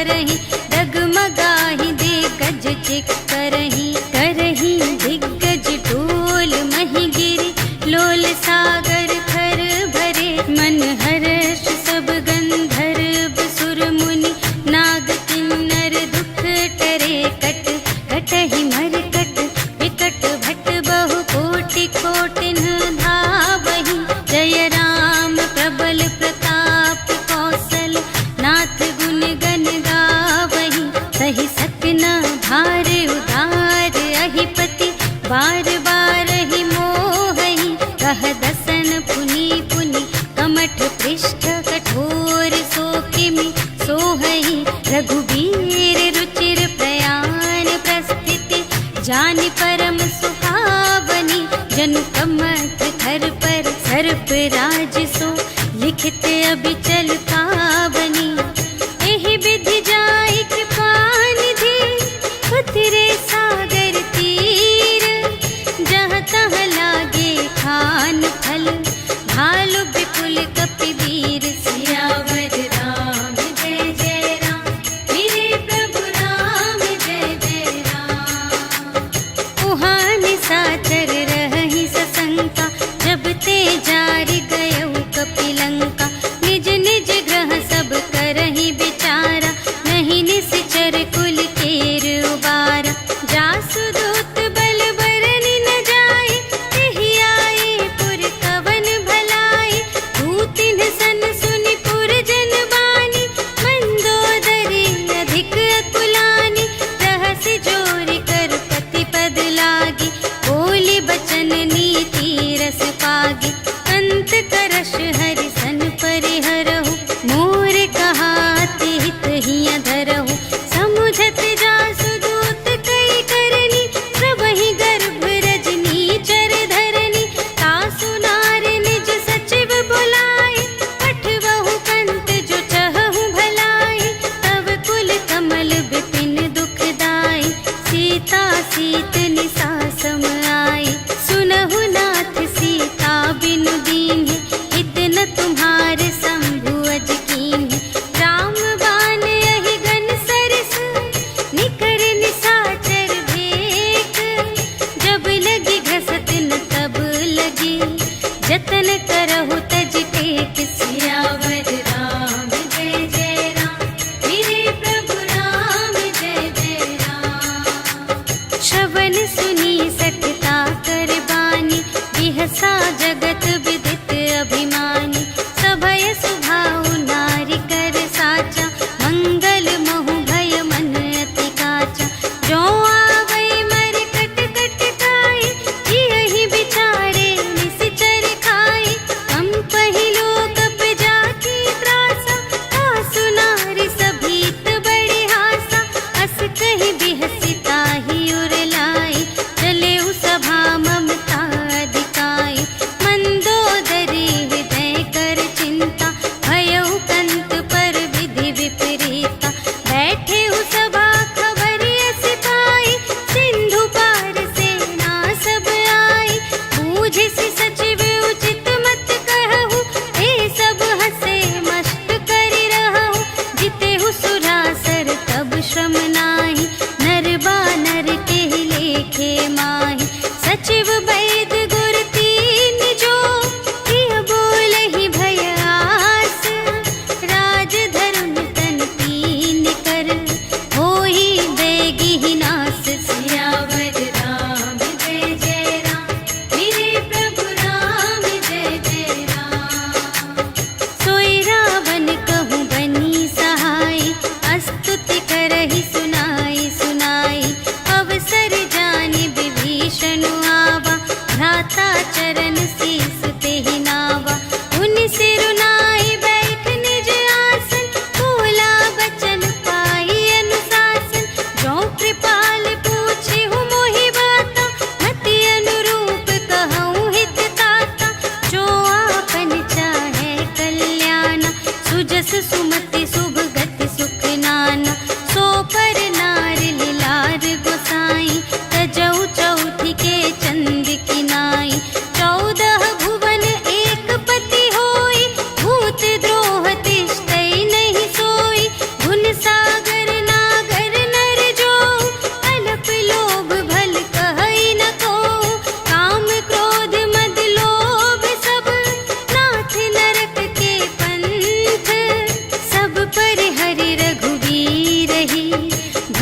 भरही, डगमगाही दिग्गज चिक करही, करही दिग्गज डोल मही गिरी, लोल सागर खर भरे, मन हर्ष सब गंधर्व सुर मुनि, नाग किन्नर दुख टरे, कट कटहि मरकट विकट भट बहु कोटि कोटिन धावहि, जय राम प्रबल प्रताप कौशल नाथ गुण गण गावहि, सहि सकन भार उदार अहिपति, बार बार ही मोहहि, कह दसन पुनि पुनि, कमठ पृष्ठ कठोर सो किमि सोहहि, रघुबीर रुचिर प्रयाण प्रस्थिति, जानि परम सुहावनी, जनु कमठ धर पर सर्प राज सो, लिखित अबिचल पावनी, एहि विधि जाय कृपानिधि, उतरे सागर तीर, जहाँ तहाँ लागे खान फल, भालु विपुल कपिवीर, सियावर राम जय जय राम, मेरे प्रभु राम जय जय राम। उहाँ निशाचर रहहि सशंका, जब ते जारि गयउ कपिलंका, निज निज ग्रह सब करहि विचारा, नहीं निश्चर कुल केर उबारा, जासु दूत बल बरनि न जाय, तेहि आए पुर कवन भलाई, दूतिन सन सुनि पुर जन बानी, मंदोदरी अधिक अकुलानी, रहसि जोरि कर पति पद लागी, बोली बचन नीति रस पागी, अंत करश हरि सन परिहरहु, मोर कहाति हित हिया धरहु, समुझत जासु दूत कई करनी, प्रभहि गर्भ रजनी चर धरनी, तासु नार निज सचिव बुलाए, पठवहु पंत जो चहहु भलाई, तब कुल कमल विपिन दुखदाई, सीता सीत निसा सम आई, सुनहु नाथ सीता बिनु दीन्हि, इतना तुम्हारे शंभु अज कीन्हि, राम बाण यही घन सरस, निकर निशाचर भेक, जब लगी घसत न तब लगी, जतन करहु तज टेक, सियावर राम जय जय राम, मेरे प्रभु राम जय जय राम। श्रवण सुनी सठता कर बानी, बिहसा जगत विदित अभिमानी, सभय सुभाउ नारी कर साचा, मंगल महु भय मन अति काचा, जो आवै मर कट कट काई, यही विचारे निश्चर खाई, हम पहिलो कप जाकी त्रासा, तासु नारी सभीत बड़े हासा, अस कहि बिहसी ताहि उर लाई, चले उ सभा ममता अधिकाई, मंदोदरी हृदय कर चिंता, भयउ कंत पर विधि विपरीता, बैठे उ सभा खबरिय सिपाही, सिंधु पार सेना सब आई, बूझिसि सचिव उचित मत कहु, ए सब हसे मस्त करि रहु, जितेहु सुरासर तब श्रम नाही, नर बानर केहि लेखे माहि, सचिव वैद गुर तीन जो, प्रिय बोलहि भय आस, राज धरुन तन तीन कर, होहि बेगिहि नास, सियावर राम जय जय राम, मेरे प्रभु राम जय जय राम। सोई रावण कहूँ बनी सहाय, स्तुति करहि सुनाई सुनाई, अवसर जानि विभीषण आवा, भ्राता चरण शीस तेहि नावा, उनि सिरुनाई बैठ निज आसन, बोला बचन पाई अनुशासन, जो कृपाल पूछिहु मोहि बाता, मति अनुरूप कहूँ हित ताता, जो आपन चाहे कल्याण, सुजस सुमति शुभ गति सुख नाना, सो पर नार लिलार गोसाई, तजौ चौथि के चंद किनाई, 14 भुवन एक पति होई, भूत द्रोह तिष्ठै नहीं सोई, गुण सागर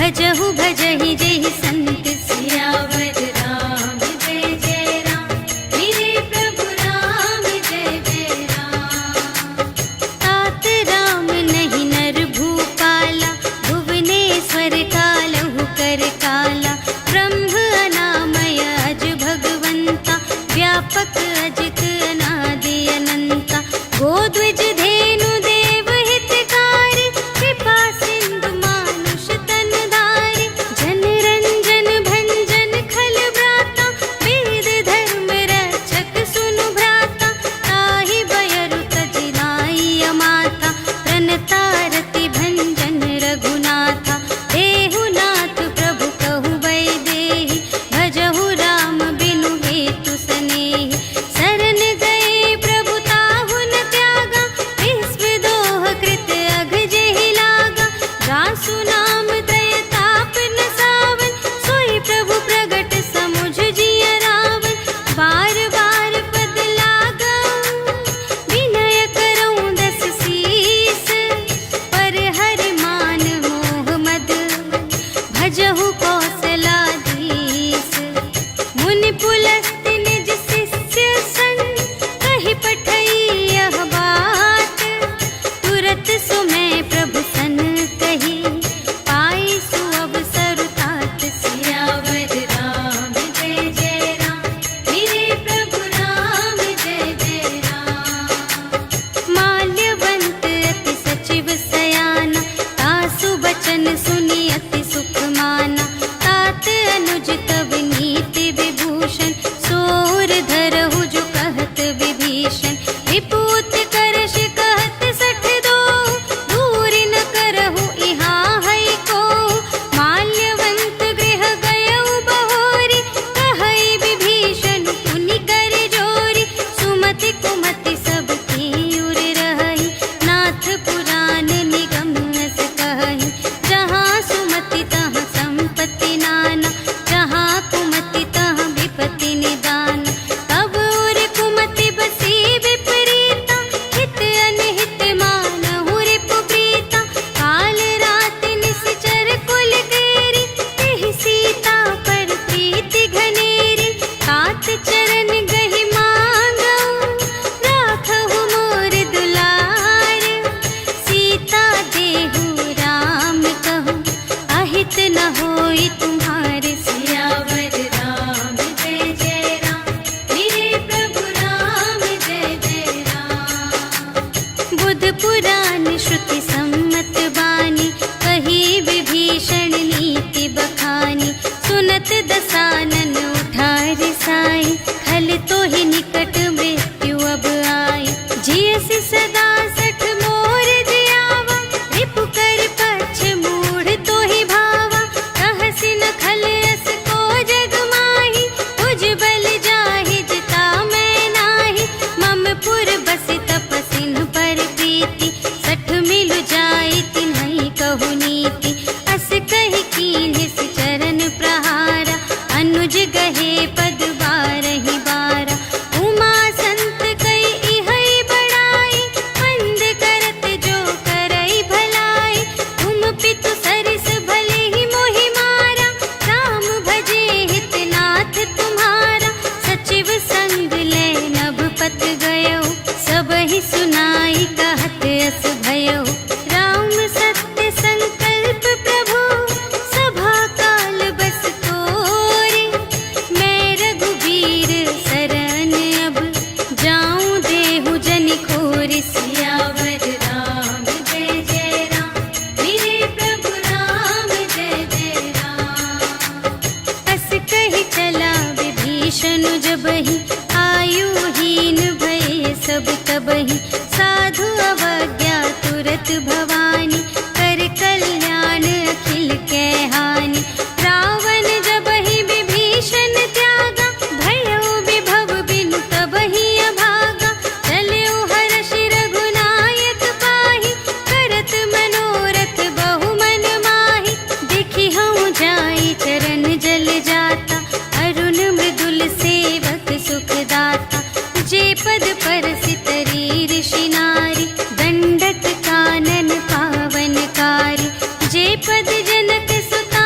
भजहु भजहि जेहि संत सियावर राम जय जय राम। मेरे प्रभु राम जय जय राम। तात राम नहीं नर भूपाला, भुवनेश्वर कालहु कर काला। ब्रह्म अनामय अज भगवंता, व्यापक अजित अनादि अनंता। गोद्विज धेनु देव हितकारी, कृपा सिंधु मानुष तन धारी। जन रंजन भंजन खल व्राता, वेद धर्म रक्षक सुनु भ्राता। ताहि बयरु तजि नाई अमाता, प्रणतारति भंजन रघुनाथा। देहु नाथ प्रभु कहु वैदेही, भजहु राम बिनु हेतु सनेही। शरण गए प्रभु ताहु न त्यागा, विश्व दोह कृत अघ जेहि लागा। गासु नाम दय ताप न सावन, सोई प्रभु प्रगट समुझ जिय रावण। बार बार पद लागऊं, विनय करऊं दस सीस। पर हरि मान मोह मद, भजहु कौशलाधीश। मुनि पुलस्त्य निज शिष्य संग, कहि पठई यह बात। तुरत सुमय प्रभु सन कही, पाई सुअवसर तात। सियावर राम जय जय राम। मेरे प्रभु राम जय जय राम। माल्यवंत अति सचिव सयाना, तासु बचन सुनि अति सुख माना। तात अनुज तव नीति विभूषण, सोर धरहु जो कहत विभीषण। विपूत करश कहत सठ दो, दूर न करहु इहाँ है को। माल्यवंत गृह गयउ बहोरी, कहई विभीषण पुनि कर जोरी। सुमति कुमति सब की उर रहई, नाथ पुराण निगम अस कहई। जहाँ सुमति तहाँ संपत्ति नाना, जहाँ कुमति तहाँ विपत्ति निदान। तब उर कुमति बसी विपरीता, हित अनहित मानहु रिपु प्रीता। काल रात निश्चर कुल केरी, तेहि सीता पर प्रीति घनेरी। तात चरण गहि मांगऊं, राखहु मोर दुलार। सीता देहु राम कहूँ, अहित न होई तुम्हारे। सियावर राम जय जय राम। मेरे प्रभु राम जय जय राम। बुध पुराण श्रुति सम्मत बानी, कही विभीषण नीति बखानी। सुनत दसानन उठार साई, खल तो ही निकट मृत्यु अब आई। जियसि सदा सठ मोर जियावा, रिपु कर पक्ष मूढ़ तो ही भावा। कहसि न खल अस को जग माही, तुझ बल जाहि जिता मैं नाही। मम पुर बसि तपसिन पर प्रीति, सठ मिलु जाई तिन्हई कहु नीति। अस कहि कीन्हिस चरण प्रहारा, अनुज गहे पद बारहि बारा। उमा संत कई इहै बड़ाई, मंद करत जो करई भलाई। तुम पितु सरिस भले ही मोहि मारा, राम भजे हित नाथ तुम्हारा। सचिव संग ले नभ पत गयो, सबहि सुनाई कहत अस भयो। राम सत्य संकल्प प्रभु, सभा काल बस तोरे। मैं रघुबीर शरण अब, जाऊं देहु जनि खोरि। सियावर राम जय जय राम। मेरे प्रभु राम जय जय राम। अस कहि चला विभीषण जबहि, आयुहीन भये सब तबहि। साधु अवज्ञा तुरत भवानी, कर कल्याण अखिल कै हानि। रावण जबहि विभीषण त्यागा, भयउ विभव बिनु तबहि अभागा। चलऊ हर्षि रघुनायक पाहि, करत मनोरथ बहु मन माहि। देखि हऊँ जाई चरण जल जाता, अरुण मृदुल सेवक सुखदाता। जे पद परसि तरी ऋषि नारी, दंडक कानन पावनकारी। जे पद जनक सुता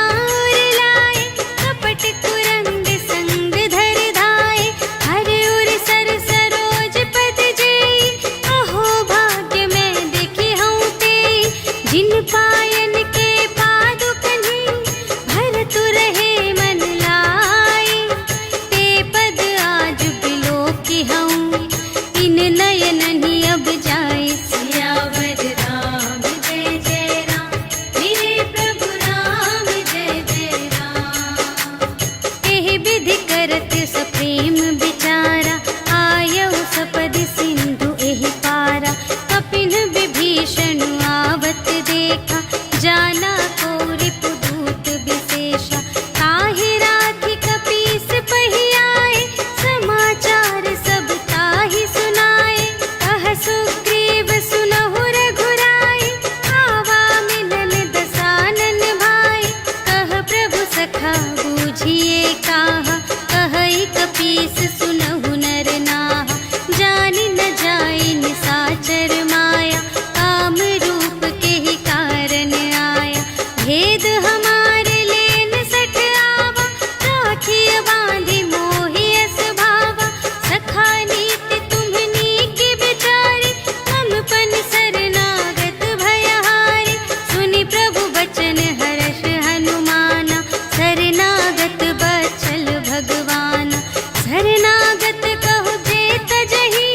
हमारे लेन सठ आवा, राखिय बांधि मोहि अस भावा। सखा नीति तुम्हनी की बिचारी, ममपन शरणागत भयहारी। सुनि प्रभु बचन हर्ष हनुमाना, शरणागत बचल भगवाना। शरणागत कहु जे तजहि,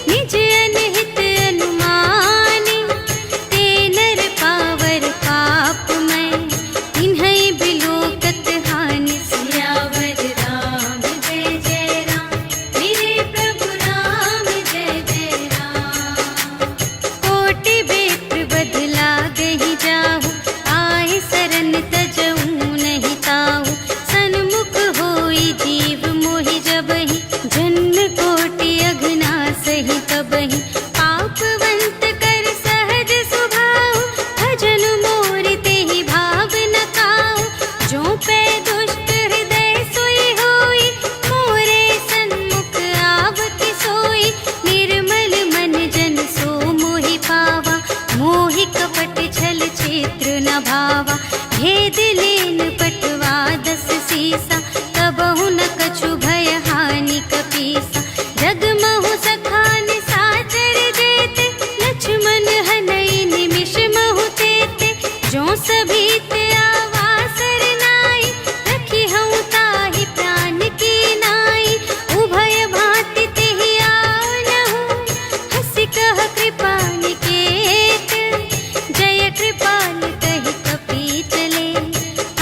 निज अनहित अनुमानी। ते नर पावर पाप मैं, तिन्है बिलोकत हानि। सियावर राम जय जय राम, मेरे प्रभु राम जय जय राम। कोटि बेत्र बदला गहि जाहु, आए सरन तजऊ नहीं ताहु। सन्मुख होई जीव मोहि जबहि, जन्म कोटि अघना सही तबहि। पापवंत कर सहज सुभाव, भजन मोरि तेहि भाव न काहु। जो पै दुष्ट हृदय सोई होई, मोरे सन्मुख आवति सोई। निर्मल मन जन सो मोहि पावा, मोहि कपट छल क्षेत्र न भावा। भेद लेन पटवा 10 सीसा, कबहु न कछु भय हानि कपीसा। जगमहु सखा निसाचर जेते, लक्ष्मण हनई निमिष महु तेते। जो सभीत आवा सरनाई, रखिहउँ ताहि प्राण की नाई। उभय भांति तेहि आवनहु, हँसि कह कृपा निकेत। जय कृपाल कहि कपी चले,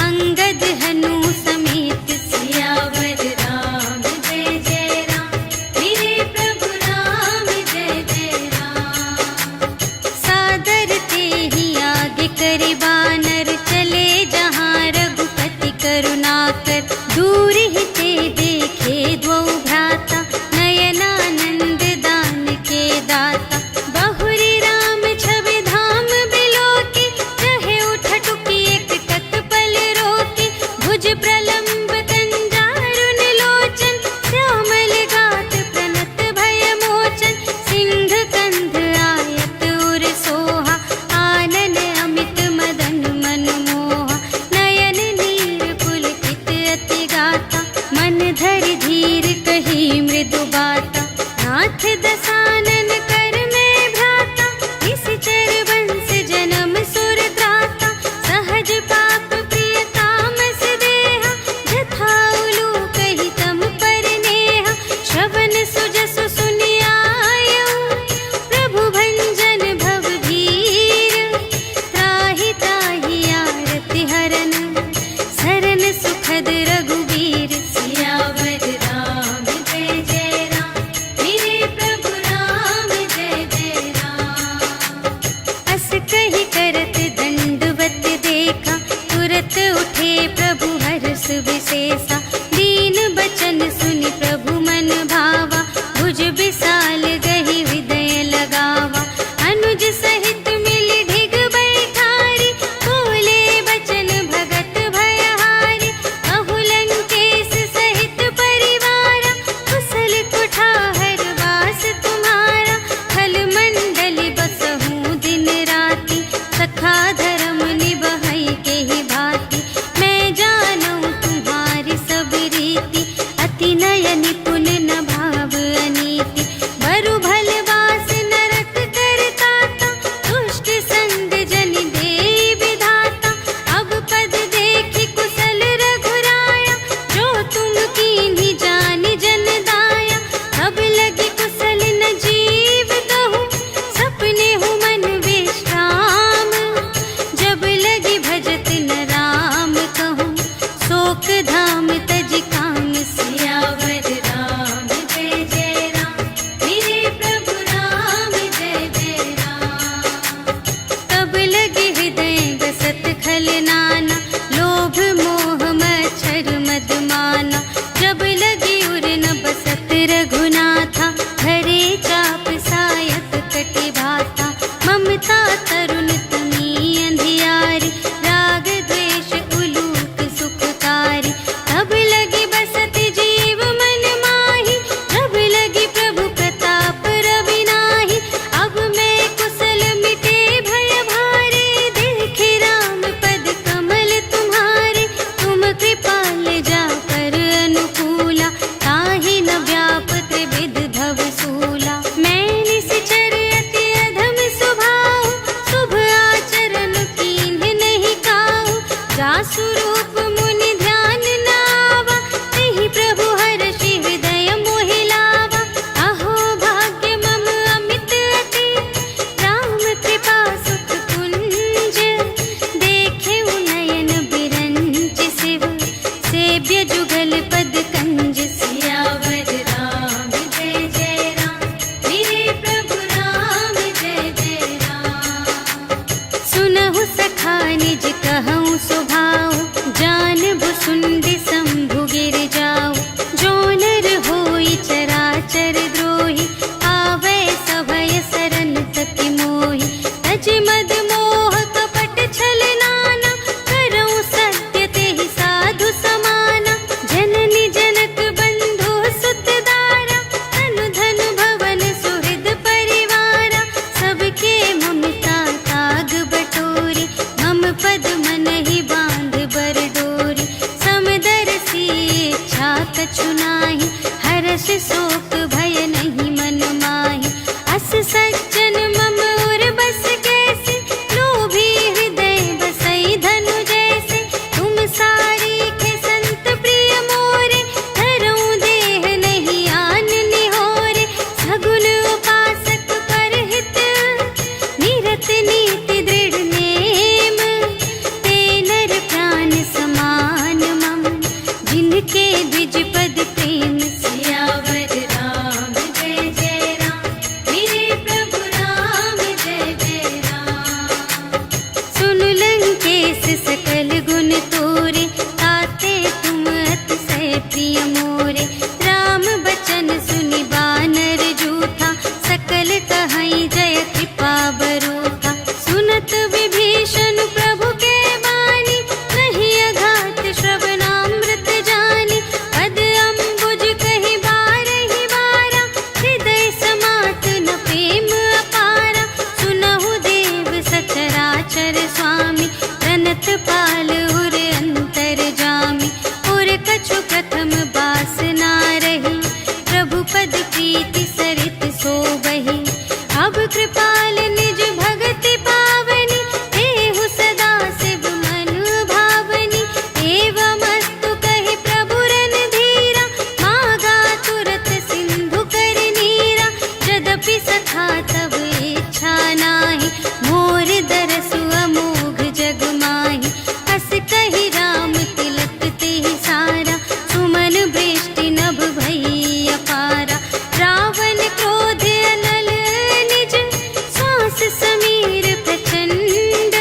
अंगद हनु समेत। सियावर राम जय जय राम, मेरे प्रभु राम जय जय राम। सादर तेहि आगे करि बानर, चले जहाँ रघुपति करुणाकर। दूर ही ते देखे द्वौ भ्राता, नयनानंद दान के दाता। बहुरी राम छवि धाम बिलोकी, रहे उठटुकी एक तत्पल रोकी। भुज प्रलंब कंजारुन लोचन, श्यामल गात प्रणत भय मोचन। सिंध कंध आयत उर सोहा, आनन अमित मदन मनमोहा। नयन नीर पुलकित अति गाता, मन धरि धीर कही मृदु बाता। नाथ दसानन कर में भ्राता, निश्चर वंश जन्म सुर त्राता। सहज पाप प्रिय तामस देहा, जथा उलूकहि तम पर नेहा। श्रवण सुजसु सुनि आयऊ, प्रभु भंजन भव भीर। त्राहि ताहि आरति हरन, सरन सुखद रघुवीर। सियावर राम जय जय राम, मेरे प्रभु राम जय जय राम। अस कहि करत दंडवत देखा, तुरत उठे प्रभु हर्ष विशेषा। दीन बचन सुनि प्रभु मन भावा, भुज विशाल गहि हृदय लगावा। अनुज सहित मिलि ढिग बैठारी, बोले बचन भगत भयहारी। कहु लंकेश सहित परिवारा, कुशल कुठार वास तुम्हारा। खल मंडली बसहु दिन राति, सखा धर्म निबहै केहि भांति। मैं जानऊँ तुम्हारी सब रीति, अति नय निपुण न भाव अनीति। बरु भल वास नरक करताता, दुष्ट संग जन देई विधाता। अब पद देखि कुशल रघुराया, जो तुम कीन्ही जानि जन दाया। तब लगी कुशल न जीव कहूँ, सपने हूँ मन विश्राम। जब लगी भजत न राम जासु रूप मुनि ध्यान नावा, तेहि प्रभु हर्षि हृदय मोहि लावा। अहो भाग्य मम अमित अति, राम कृपा सुख कुंज। देखे नयन बिरंच शिव, सेव्य जुगल पद कंज। सियावर राम जय जय राम, मेरे प्रभु राम जय जय राम। सुनहु सखा निज कहऊँ सुभाऊ, जानबु सुंदि शंभु गिर जाऊ। जो नर होई चराचर द्रोही, आवै सभय सरन तकि मोहि। तज मद मोह कपट छल नाना, करऊँ सत्य तेहि साधु समाना। जननी जनक बंधु सुत दारा, तनु धन भवन सुहृद परिवारा। सबके ममता ताग बटोरी, मम पद मन ही बांध बर डोरी। समदर्शी इच्छा कछु नाही, हर्ष शोक भय नहीं मन माहि। अस सज्जन मम उर बस कैसे, लोभी हृदय बसई धनु जैसे। तुम सारीखे संत प्रिय मोरे, धरऊँ देह नहीं आन निहोरे। सगुन उपासक परहित, निरत नीति दृढ़ नेम। ते नर प्राण समान मम, जिनके द्विज पद प्रेम। सियावर राम जय जय राम, मेरे प्रभु राम जय जय राम। सुनु लंकेश सकल गुण तोरे, ताते तुम अतिशय प्रिय मोरे। राम बचन सुनि बानर जूठा, सकल कहई जय कृपा बरूठा। सुनत विभीषण प्रभु के बानी, नहीं अघात श्रवणामृत जानी। पद अम्बुज कहि बारहि बारा, हृदय समात न प्रेम अपारा। सुनहु देव सचराचर स्वामी, प्रणत पाल उर अंतर जामी। उर कछु प्रथम बास ना रही, प्रभु पद प्रीति सरित सोबहि। अब कृपाल निज भगति पावनी, देहु सदा शिव मन भावनी। एवमस्तु कहि प्रभु रणधीरा, मागा तुरत सिंधु कर नीरा। यद्यपि सखा तब इच्छा नाही, मोर दरसु अमोघ जग माहि। अस कहि राम तिलक तेहि सारा, सुमन वृष्टि नभ भई अपारा। रावण क्रोध अनल निज, श्वास समीर प्रचंड।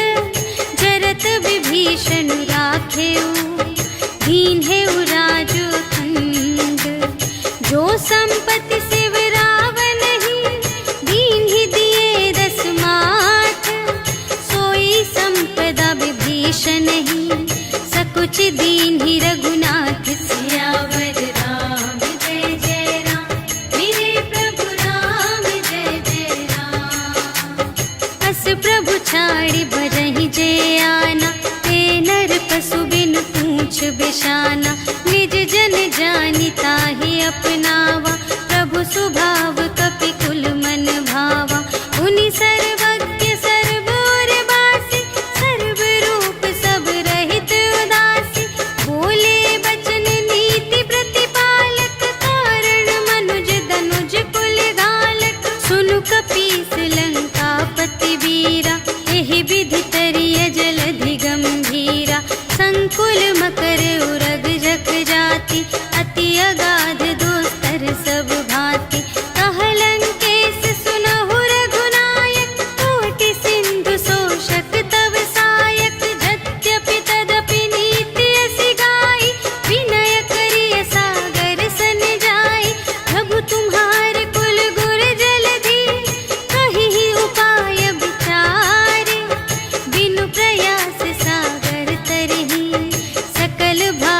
जरत विभीषण राखेउ, दीन्हेउ राजु खंड। जो संपत्ति शिव रावण ही, दीन्हि दिए दस माठ। सोई संपदा विभीषण ही, सकुच दीन्हि रघुनाथ। सियावर राम जय जय राम, मेरे प्रभु राम जय जय राम। अस प्रभु छाड़ि भजहि जे आना, ते नर पशु बिनु पूछ बिशाना। निज जन जानि ताहि अपनावा, प्रभु सुभाव कपि कुल मन भावा। उनि सर्वज्ञ सर्व और बासी, सर्व रूप सब रहित उदासी। बोले बचन नीति प्रतिपालक, कारण मनुज धनुज कुल घालक। सुनु कपीस लंकापति वीरा, एहि विधि तरिय जलधि गंभीरा। संकुल मकर उरग जग जाति, अति अगाध दोस्तर सब भांति। कह लंकेश सुनहु रघुनायक, कोटि सिंधु शोषक तव सायक। यद्यपि तदपि नीति असि गाई, विनय करिय सागर सन जाई। प्रभु तुम्हार कुल गुर जलधि, कहिहि उपाय विचारे। बिनु प्रयास सागर तरहि, सकल भा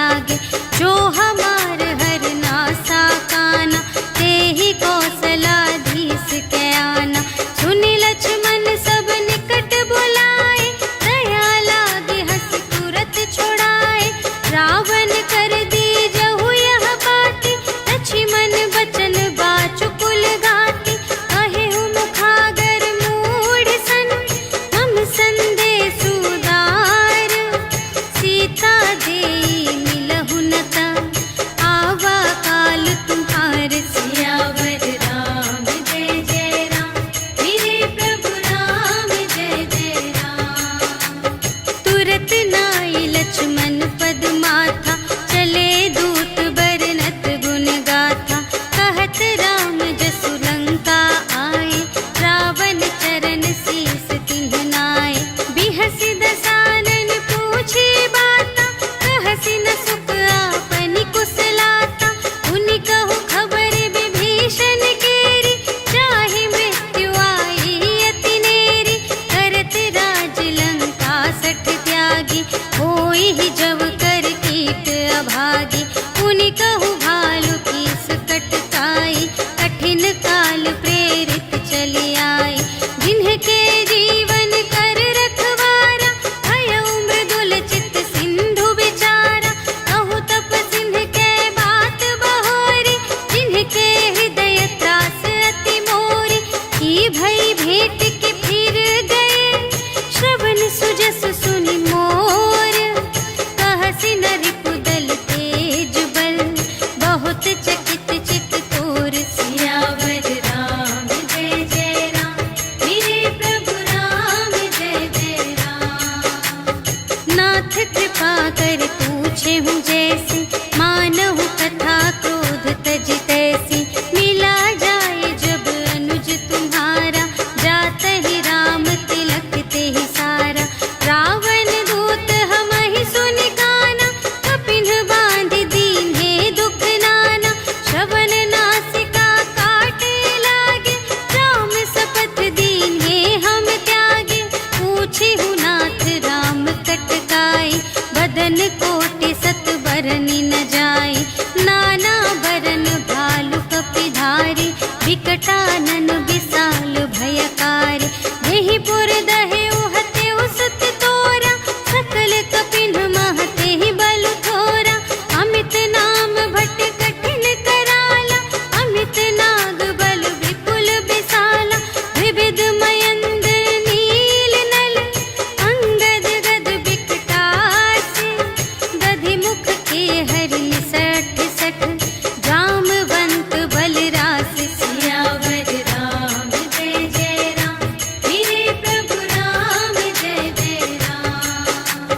त्यागे। जो हमार हर नासा काना, ते ही कौशलाधीश के आना। सुनि लक्ष्मण सब निकट बुलाए, दया लागे हंस तुरत छुड़ाए। रावण कर दी जहु यह बाती, लक्ष्मण बचन बाचुकुल गाती। कहे मुखागर मूढ़ सन, मम संदेश उदार। सीता देई मिलहु न ता, आवा काल तुम्हार। सियावर राम जय जय राम, मेरे प्रभु राम जय जय राम। तुरत नाई लक्ष्मण पद माथा, चले दूत बरनत गुण गाथा। कहत राम जसु लंका आए, रावण चरण शीस तिन्ह नाए। बिहसि दसानन पूछे बाता, कहसि न सुख आपनि कुशलाता। उनि कहु खबर विभीषण केरी, चाहे मृत्यु आई अति नेरी। करत राज लंका सठ त्यागी, होई ही जब कर कीट अभागी। उनि कहु भालु कीस कटकाई, कठिन काल प्रेरित चली आई। जिन्हके जीवन कर रखवारा, भयउ मृदुल चित सिंधु विचारा। कहु तप सिंध के बात बहोरी, जिन्हके हृदय त्रास अति मोरी। की भई भेंट के फिर गए, श्रवण सुजस सुनि मोर। कहसि न रिपुदल तेज बल, बहुत चकित चित तोर। सियावर राम जय जय राम, मेरे प्रभु राम जय जय राम। नाथ कृपा कर पूछे हूँ जैसी, मानहु कथा क्रोध तज तैसी। मिला जाए जब अनुज तुम्हारा, जात ही राम तिलक ते ही सारा। रावण दूत हमहि सुनि काना, कपिन बांध दीन्हे दुख नाना। श्रवण नासिका काटे लागे, राम शपथ दीन्हे हम त्यागे। पूछे हूँ नाथ राम कटकाई, बदन कोटि सत बरनि न जाई। नाना बरन भालु कपिधारी, विकटानन विशाल भयकारी। देहि पुर दहे उहते उसत तोरा, सकल कपिन महते ही बल थोरा। अमित नाम भट कठिन कराला, अमित नाग बल विपुल विशाला। विविध मयंद्र नील नल, अंगद गद विकटासी। दधि मुख के हरि सठ सठ, जामवंत बलरास। सियावर राम जय जय राम, मेरे प्रभु राम जय जय राम।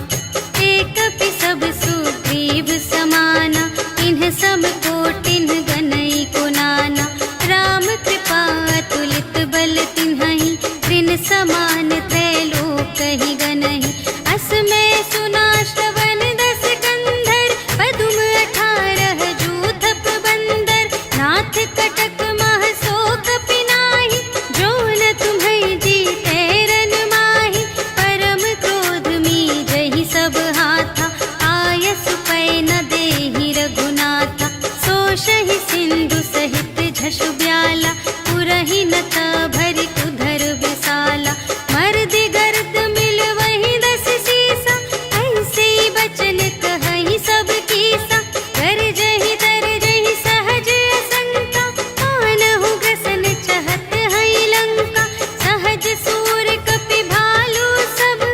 एक कपि सब सुग्रीव समाना, इन्ह सब कोटिन गनई को नाना। राम कृपा अतुलित बल तिन्हहि, त्रिन समान त्रैलोक ही गनहि। अस में सुना श्रवण दस कंधर, पदुम 18 जूथप बंदर। नाथ कटक मह शोक पिनाहि, जो न तुम्हें जीते रन माहि। परम क्रोध मीजहि सब हाथा, आयसु पै न देहि रघुनाथा। सोषहि सिंधु सहित झसु ब्याला, पुरहि न ता भरि उधर विशाला। मर्दि गर्द मिल वही दस सीसा, ऐसे बचन कहहि सब कीसा। गरजहि तरजहि सहज असंका, मानहु ग्रसन चहत हई लंका। सहज सूर कपि भालु सब,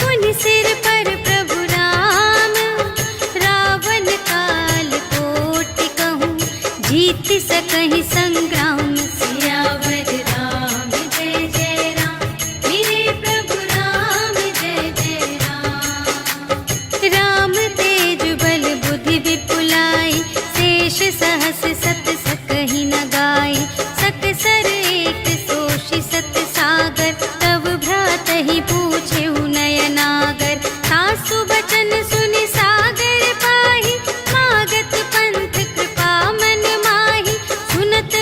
पुनि सिर पर प्रभु राम। रावण काल कोटि कहूँ, जीत सकहि संग्राम। सियावर राम जय जय राम, मेरे प्रभु राम जय जय राम। राम तेज बल बुद्धि विपुलाई, शेष सहस सत सकहि न गाई। सकसर एक सोषि सत सागर, तब भ्रातहि पूछे नयनागर। सासु बचन सुनि सागर पाहि, मागत पंथ कृपा मन माहि। सुनत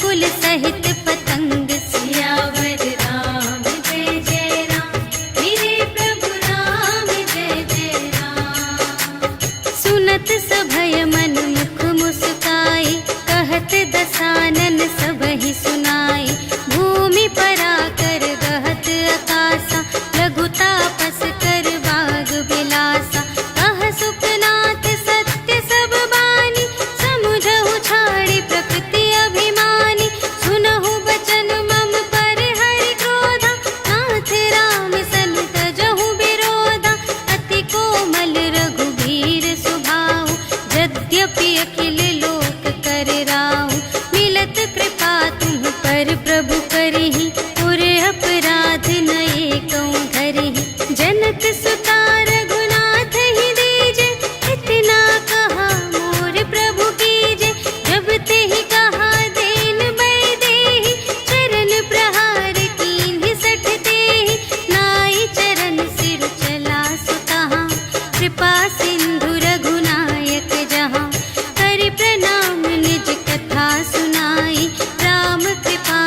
कुल सहित पतंग। सियावर राम जय जय राम, मेरे प्रभु राम जय जय राम। सुनत सभय मन मुख मुस्काई, कहत दसानन सबहि सुनाई। भूमि पराकर गहत आकासा, लघु तापस कर बाग बिलासा। कह सुखनाथ सत्य सब बानी, समुझहु छाड़ी प्रकृति अभिमानी। सुनहु बचन मम पर हरि क्रोधा, नाथ राम सन तजहु विरोधा। अति कोमल रघुबीर सुभाऊ, यद्यपि अखिल लोक कर राऊ। मिलत कृपा तुम पर प्रभु करहि, पुर अपराध न एकौ धरहि। जनक सुता रघुनाथ ही दीजे, इतना कहा मोर प्रभु कीजे। जब तेहि कहा देन बै देहि, चरण प्रहार कीन्हि सठ तेहि। नाई चरण सिर चला सुतहाँ, कृपा सिंधु रघुनायक जहाँ। करि प्रणाम निज कथा सुनाई, राम कृपा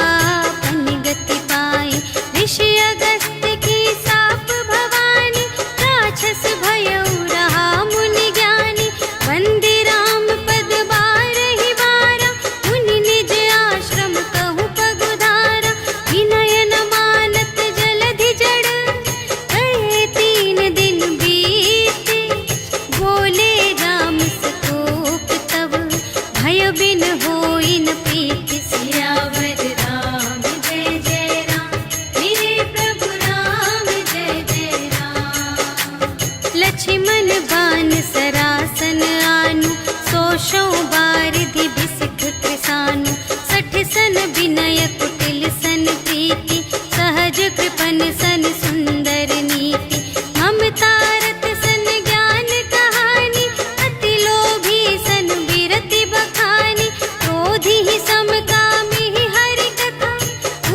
पन गति पाई। ऋषि अगस्त्य की साप भवानी, राक्षस भयउ रहा मुनि ज्ञानी। वंदे राम पद बारहि बारा, मुनि निज आश्रम कहु पगुधारा। विनय न मानत जलधि जड़, कहे 3 दिन बीते। बोले राम सकोप तब, भय बिन होई न प्रीति। सियावर राम जय जय राम, मेरे प्रभु राम जय जय राम। लक्ष्मण बान सरासन आनु, सोशौ बारिधि बिसिख कृसानु। 60 सन विनय कुटिल सन प्रीति, सहज कृपन सन सुंदर नीति। ममता रत सन ज्ञान कहानी, अति लोभी सन बिरति बखानी। क्रोधी ही समकामी ही हरि कथा,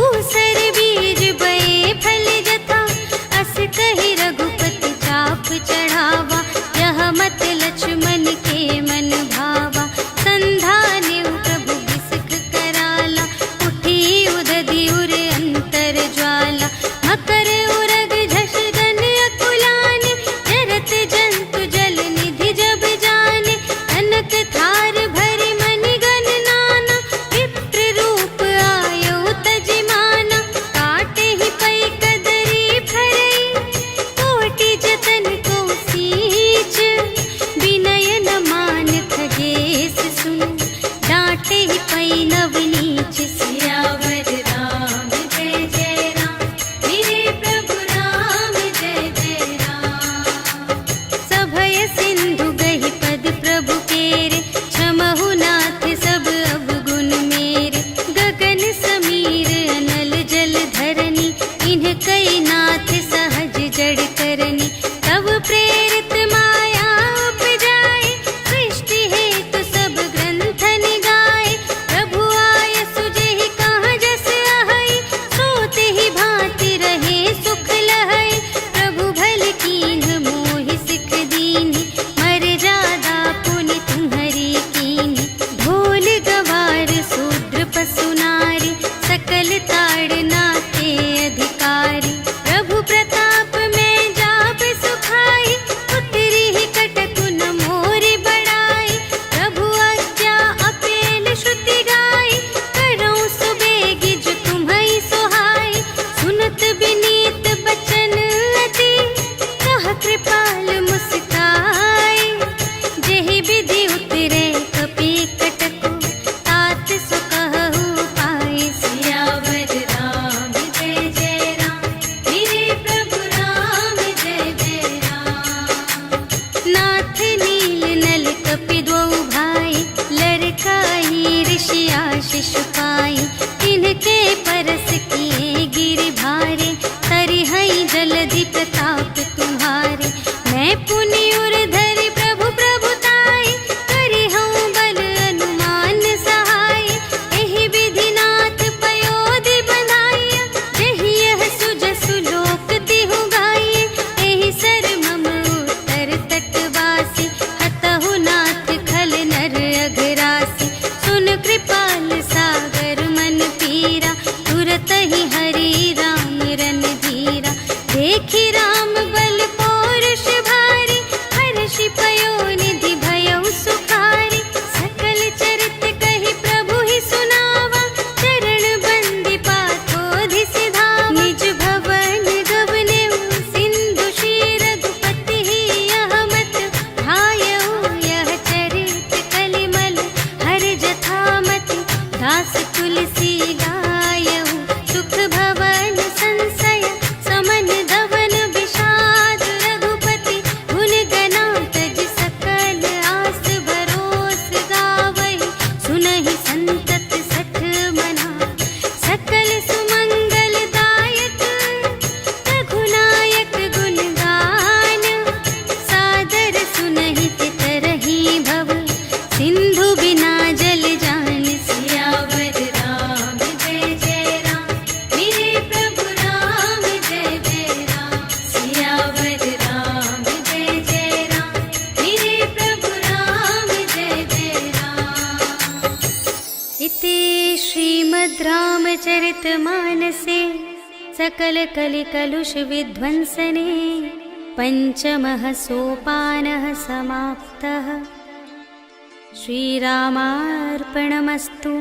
ऊसर बीज बये फल जथा। अस कहि रघुपति चाप चढ़ावा, यह मत लक्ष्मण के मन भावा। संधान्यु प्रभु बिसिख कराला, उठी उदधि उर अंतर ज्वाला। मकर उरग झष गन अकुलाने, जरत जंतु जल निधि जब जाने। कनक थार भरि मनि गण नाना, विप्र रूप आयउ तजिमाना। काटे ही पै कदरी फरई, कोटि जतन को सींच। विनय न मान खगेश सुन, डांटे ही पै नव नीच। सियावर राम जय जय राम, मेरे प्रभु राम जय जय राम। सभय सिंधु गहि पद प्रभु केरे, क्षमहु नाथ सब अवगुण मेरे। गगन समीर अनल जल धरनी, इन्ह कई नाथ सहज जड़ करनी। तब प्रेरित माया उपजाए, सृष्टि हेतु सब ग्रंथ निगाए। प्रभु आय सुजेहि संतत सठ मना, सकल सुमंगलदायक रघुनायक गुण गान, सादर सुनहित तरहि भव सिंधु बिना जल जान। सियावर राम जय जय राम, मेरे प्रभु राम जय जय राम। सियावर राम जय जय राम, मेरे प्रभु राम जय जय राम। इति श्रीमद् रामचरितमानसे सकल कलिकलुष विध्वंसने पंचमः सोपानः समाप्तः। श्रीरामार्पणमस्तु।